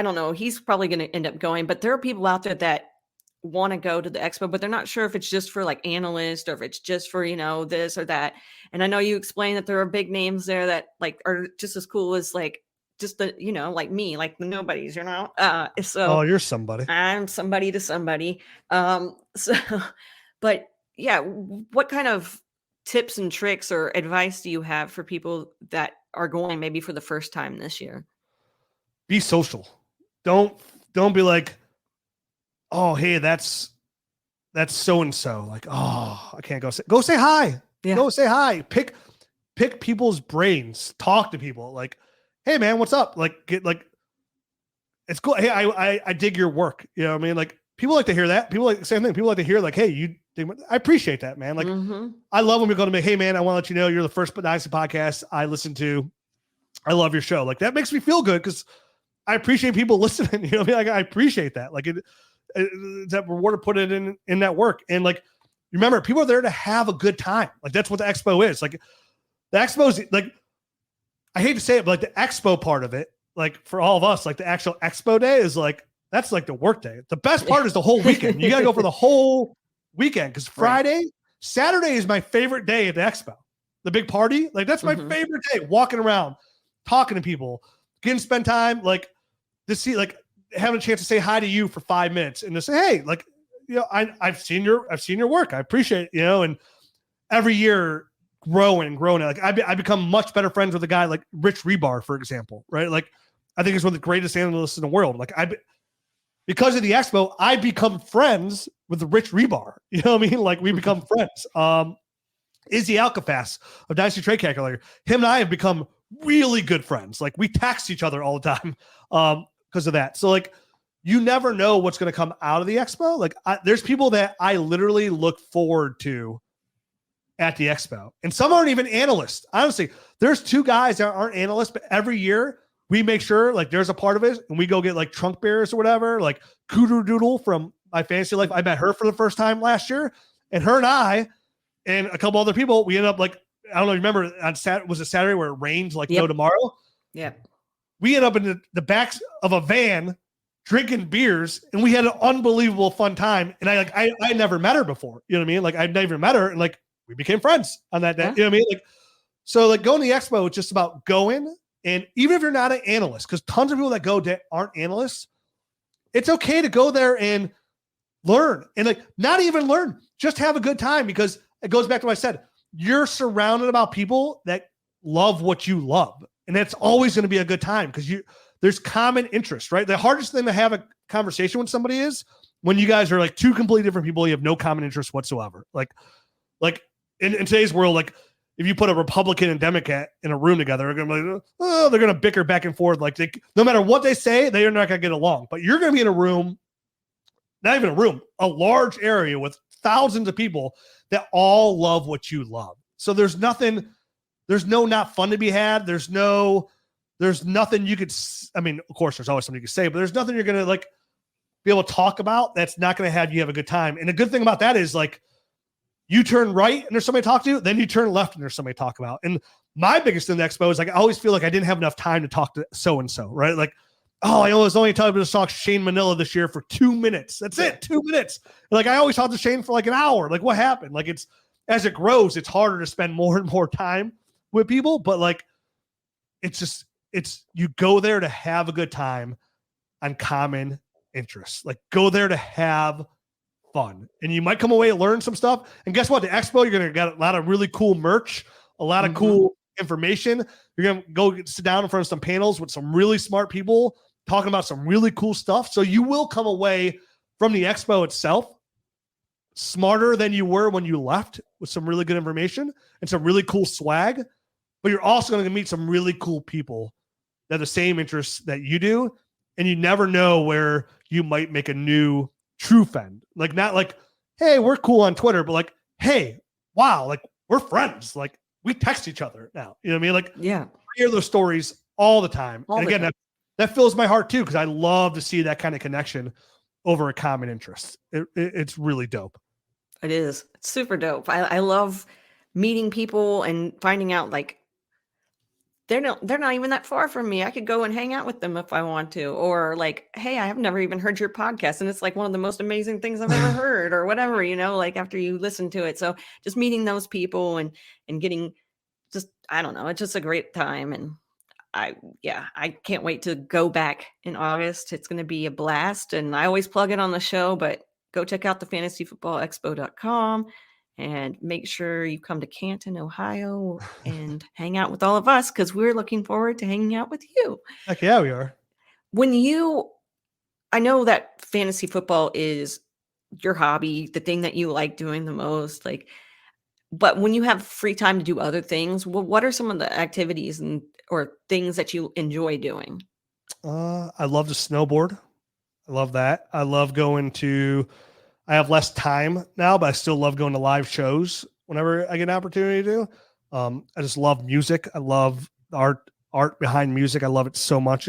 don't know, he's probably going to end up going, but there are people out there that want to go to the expo, but they're not sure if it's just for like analysts or if it's just for, this or that. And I know you explained that there are big names there that like are just as cool as like just the, like me, like the nobodies, so you're somebody. I'm somebody to somebody. But yeah, what kind of tips and tricks or advice do you have for people that are going maybe for the first time this year? Be social. Don't be like, oh, hey, that's so-and-so. Like, oh, I can't go say hi. Yeah. Go say hi. Pick people's brains. Talk to people. Like, hey man, what's up? Like, it's cool. Hey, I dig your work. You know what I mean? Like people like to hear that. People like the same thing. People like to hear like, hey, I appreciate that, man. Like I love when we go to me, hey man, I want to let you know you're the first Dynasty podcast I listen to. I love your show. Like that makes me feel good because I appreciate people listening. You know what I mean? Like I appreciate that. Like that reward to put it in that work. And like, remember, people are there to have a good time. Like that's what the expo is. Like the expo is like, I hate to say it, but like the expo part of it, like for all of us, like the actual expo day is like, that's like the work day. The best part is the whole weekend. You got to go for the whole weekend because Saturday is my favorite day at the expo. The big party. Like that's my favorite day. Walking around, talking to people, getting to spend time, like to see, like having a chance to say hi to you for 5 minutes and to say, hey, like, I've seen your work. I appreciate it, and every year growing. Like I become much better friends with a guy like Rich Rebar, for example, right? Like I think he's one of the greatest analysts in the world. Like because of the expo, I become friends with the Rich Rebar. You know what I mean? Like we become friends. Izzy Alcafas of Dynasty Trade Calculator, him and I have become really good friends. Like we text each other all the time because of that. So like, you never know what's going to come out of the expo. Like there's people that I literally look forward to at the expo, and some aren't even analysts. Honestly, there's 2 guys that aren't analysts, but every year we make sure like there's a part of it and we go get like trunk bears or whatever, like Kudu Doodle from My Fantasy Life. I met her for the first time last year, and her and I and a couple other people, we ended up like, I don't know, remember on was it Saturday where it rained like no tomorrow? Yeah. We ended up in the backs of a van drinking beers, and we had an unbelievable fun time. And I never met her before. You know what I mean? Like I'd never met her, and like we became friends on that day. Yeah. You know what I mean? Like, so like going to the expo, it's just about going. And even if you're not an analyst, because tons of people that go that aren't analysts, it's okay to go there and learn, and like not even learn, just have a good time, because it goes back to what I said. You're surrounded about people that love what you love. And that's always going to be a good time because there's common interest, right? The hardest thing to have a conversation with somebody is when you guys are like 2 completely different people, you have no common interest whatsoever. Like in today's world, like if you put a Republican and Democrat in a room together, they're going to be like, oh, they're going to bicker back and forth. Like no matter what they say, they are not going to get along. But you're going to be in a room, not even a room, a large area with thousands of people that all love what you love. So there's no not fun to be had. There's nothing you could, I mean, of course there's always something you can say, but there's nothing you're going to like be able to talk about that's not going to have you have a good time. And the good thing about that is like you turn right and there's somebody to talk to, then you turn left and there's somebody to talk about. And my biggest thing in the expo is like, I always feel like I didn't have enough time to talk to so-and-so, right? Like, oh, I was only talking to talk Shane Manila this year for 2 minutes. That's it, 2 minutes. Like I always talked to Shane for like an hour. Like what happened? Like as it grows, it's harder to spend more and more time with people, but like, you go there to have a good time on common interests. Like go there to have fun, and you might come away and learn some stuff. And guess what? The expo, you're going to get a lot of really cool merch, a lot of cool information. You're going to go sit down in front of some panels with some really smart people talking about some really cool stuff. So you will come away from the expo itself smarter than you were when you left, with some really good information and some really cool swag. But you're also going to meet some really cool people that have the same interests that you do. And you never know where you might make a new true friend. Like not like, hey, we're cool on Twitter, but like, hey, wow, like we're friends. Like we text each other now. You know what I mean? Like, yeah, I hear those stories all the time. And again, that fills my heart too, because I love to see that kind of connection over a common interest. It's really dope. It is. It's super dope. I love meeting people and finding out like they're not even that far from me. I could go and hang out with them if I want to, or like, hey, I have never even heard your podcast, and it's like one of the most amazing things I've ever heard, or whatever, you know, like after you listen to it. So just meeting those people and getting just, I don't know, it's just a great time. And I can't wait to go back in August. It's going to be a blast. And I always plug it on the show, but go check out the fantasyfootballexpo.com. And make sure you come to Canton, Ohio, and hang out with all of us, because we're looking forward to hanging out with you. Heck yeah, we are. I know that fantasy football is your hobby, the thing that you like doing the most. Like, but when you have free time to do other things, what are some of the activities or things that you enjoy doing? I love to snowboard. I love that. I love I have less time now, but I still love going to live shows whenever I get an opportunity to. I just love music. I love art behind music. I love it so much.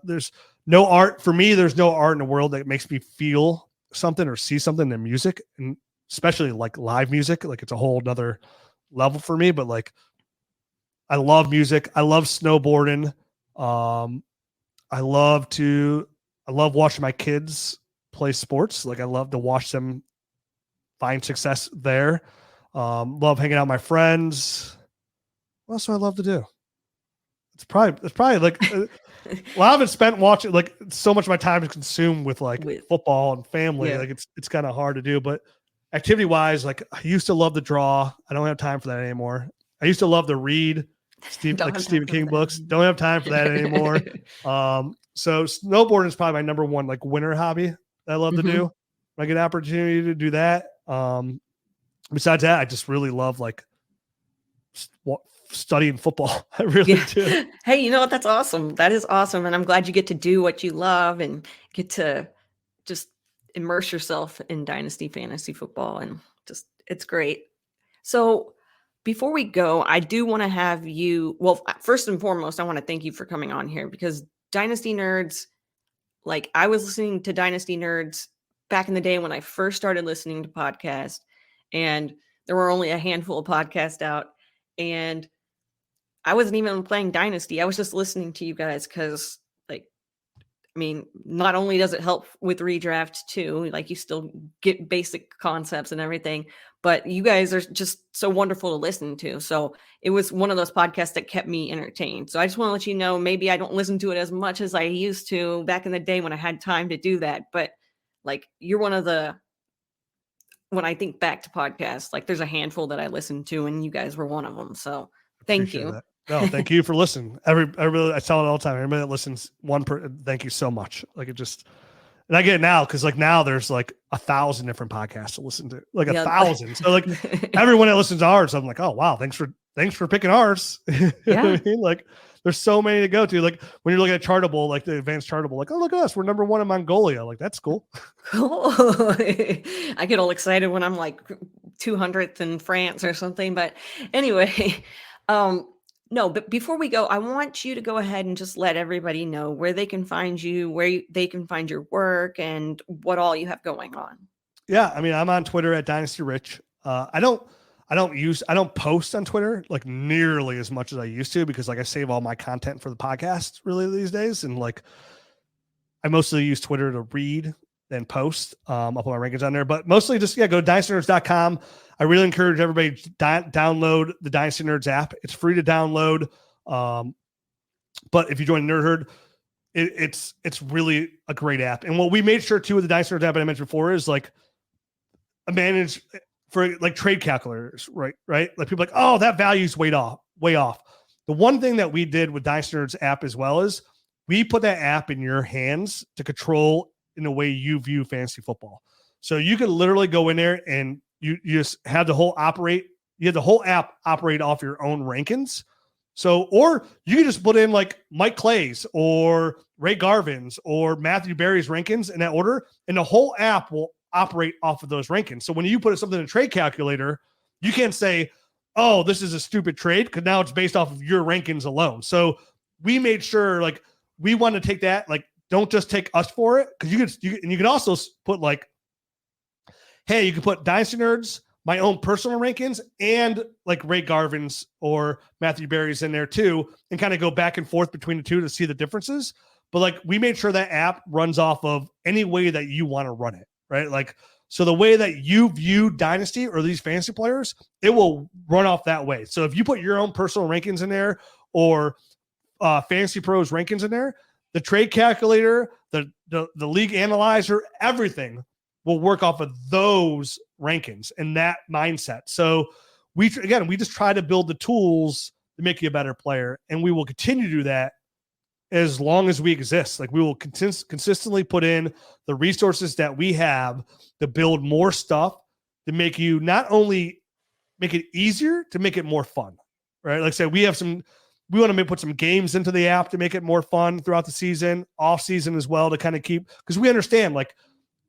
There's no art for me. There's no art in the world that makes me feel something or see something in music, and especially like live music. Like it's a whole nother level for me, but like I love music. I love snowboarding. I love watching my kids play sports. Like I love to watch them find success there. Love hanging out with my friends. What else do I love to do? It's probably like a lot of it's spent watching, like so much of my time is consumed with football and family. Yeah. Like it's kind of hard to do, but activity wise, like I used to love to draw. I don't have time for that anymore. I used to love to read Stephen King books. Don't have time for that anymore. So snowboarding is probably my number one like winter hobby that I love to do. When I get an opportunity to do that. Besides that, I just really love like studying football. I really do. Hey, you know what? That's awesome. That is awesome. And I'm glad you get to do what you love and get to just immerse yourself in Dynasty fantasy football. And just, it's great. So before we go, I do want to have you, well, first and foremost, I want to thank you for coming on here because Dynasty Nerds, like I was listening to Dynasty Nerds back in the day when I first started listening to podcasts, and there were only a handful of podcasts out, and I wasn't even playing Dynasty. I was just listening to you guys because, like, I mean, not only does it help with redraft too, like you still get basic concepts and everything, but you guys are just so wonderful to listen to. So it was one of those podcasts that kept me entertained. So I just want to let you know, maybe I don't listen to it as much as I used to back in the day when I had time to do that. But like, you're one of the, when I think back to podcasts, like there's a handful that I listened to and you guys were one of them. So thank you. That. No, thank you for listening. I tell it all the time. Everybody that listens, thank you so much. Like it just, and I get it now because like now there's like 1,000 different podcasts to listen to, like 1,000. So like everyone that listens to ours, I'm like, oh wow, thanks for picking ours. You know what I mean? Like there's so many to go to. Like when you're looking at Chartable, like the advanced Chartable, like, oh look at us, we're number 1 in Mongolia. Like that's cool. Cool. I get all excited when I'm like 200th in France or something. But anyway, no, but before we go, I want you to go ahead and just let everybody know where they can find you, they can find your work, and what all you have going on. Yeah, I mean, I'm on Twitter at Dynasty Rich. I don't post on Twitter like nearly as much as I used to because like I save all my content for the podcast really these days, and like I mostly use Twitter to read and post. I'll put my rankings on there, but mostly just go to dynastynerds.com. I really encourage everybody to download the Dynasty Nerds app. It's free to download. But if you join Nerd Herd, it's really a great app. And what we made sure too with the Dynasty Nerds app that I mentioned before is like a manage for like trade calculators, right? Like people are like, oh, that value's way off. The one thing that we did with Dynasty Nerds app as well is we put that app in your hands to control in the way you view fantasy football. So you can literally go in there and you just have the whole app operate off your own rankings. So, or you can just put in like Mike Clay's or Ray Garvin's or Matthew Berry's rankings in that order, and the whole app will operate off of those rankings. So when you put something in a trade calculator, you can't say, oh, this is a stupid trade, because now it's based off of your rankings alone. So we made sure like we want to take that, like, don't just take us for it, because you can also put like, hey, you can put Dynasty Nerds, my own personal rankings, and like Ray Garvin's or Matthew Berry's in there too, and kind of go back and forth between the two to see the differences. But like we made sure that app runs off of any way that you want to run it, right? Like, so the way that you view Dynasty or these fantasy players, it will run off that way. So if you put your own personal rankings in there or Fantasy Pros rankings in there, the trade calculator, the league analyzer, everything will work off of those rankings and that mindset. So we just try to build the tools to make you a better player, and we will continue to do that as long as we exist. Like we will consistently put in the resources that we have to build more stuff to make you not only make it easier, to make it more fun, right? Like I said, we want to put some games into the app to make it more fun throughout the season, off season as well, to kind of keep, because we understand like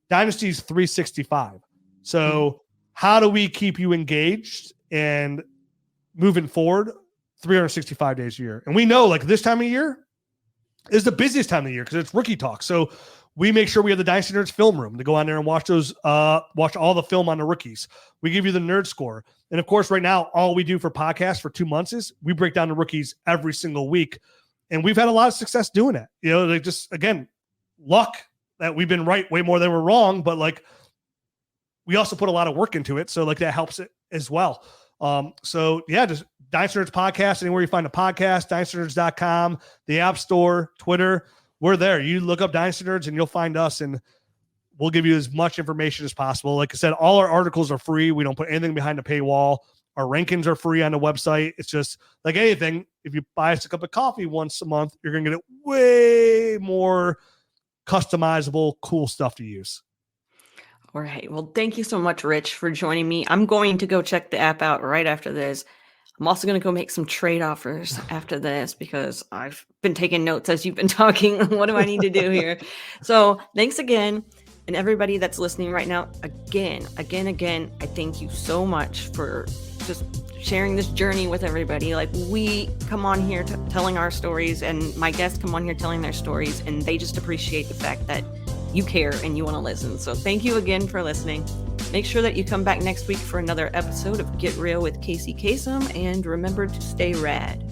Dynasty's 365. So how do we keep you engaged and moving forward 365 days a year? And we know like this time of year is the busiest time of the year because it's rookie talk. So we make sure we have the Dynasty Nerds film room to go on there and watch watch all the film on the rookies. We give you the nerd score. And of course, right now, all we do for podcasts for 2 months is we break down the rookies every single week. And we've had a lot of success doing that. You know, like just, again, luck that we've been right way more than we're wrong, but like we also put a lot of work into it. So like that helps it as well. So yeah, just Dynasty Nerds Podcast, anywhere you find a podcast, dynastynerds.com, the App Store, Twitter, we're there. You look up Dynasty Nerds and you'll find us, and we'll give you as much information as possible. Like I said, all our articles are free. We don't put anything behind a paywall. Our rankings are free on the website. It's just like anything. If you buy us a cup of coffee once a month, you're going to get way more customizable, cool stuff to use. All right. Well, thank you so much, Rich, for joining me. I'm going to go check the app out right after this. I'm also going to go make some trade offers after this because I've been taking notes as you've been talking. What do I need to do here? So thanks again. And everybody that's listening right now, again, I thank you so much for just sharing this journey with everybody. Like, we come on here telling our stories, and my guests come on here telling their stories, and they just appreciate the fact that you care and you want to listen. So thank you again for listening. Make sure that you come back next week for another episode of Get Real with Kacey Kasem, and remember to stay rad.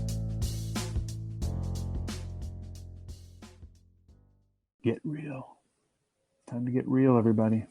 Get real. Time to get real, everybody.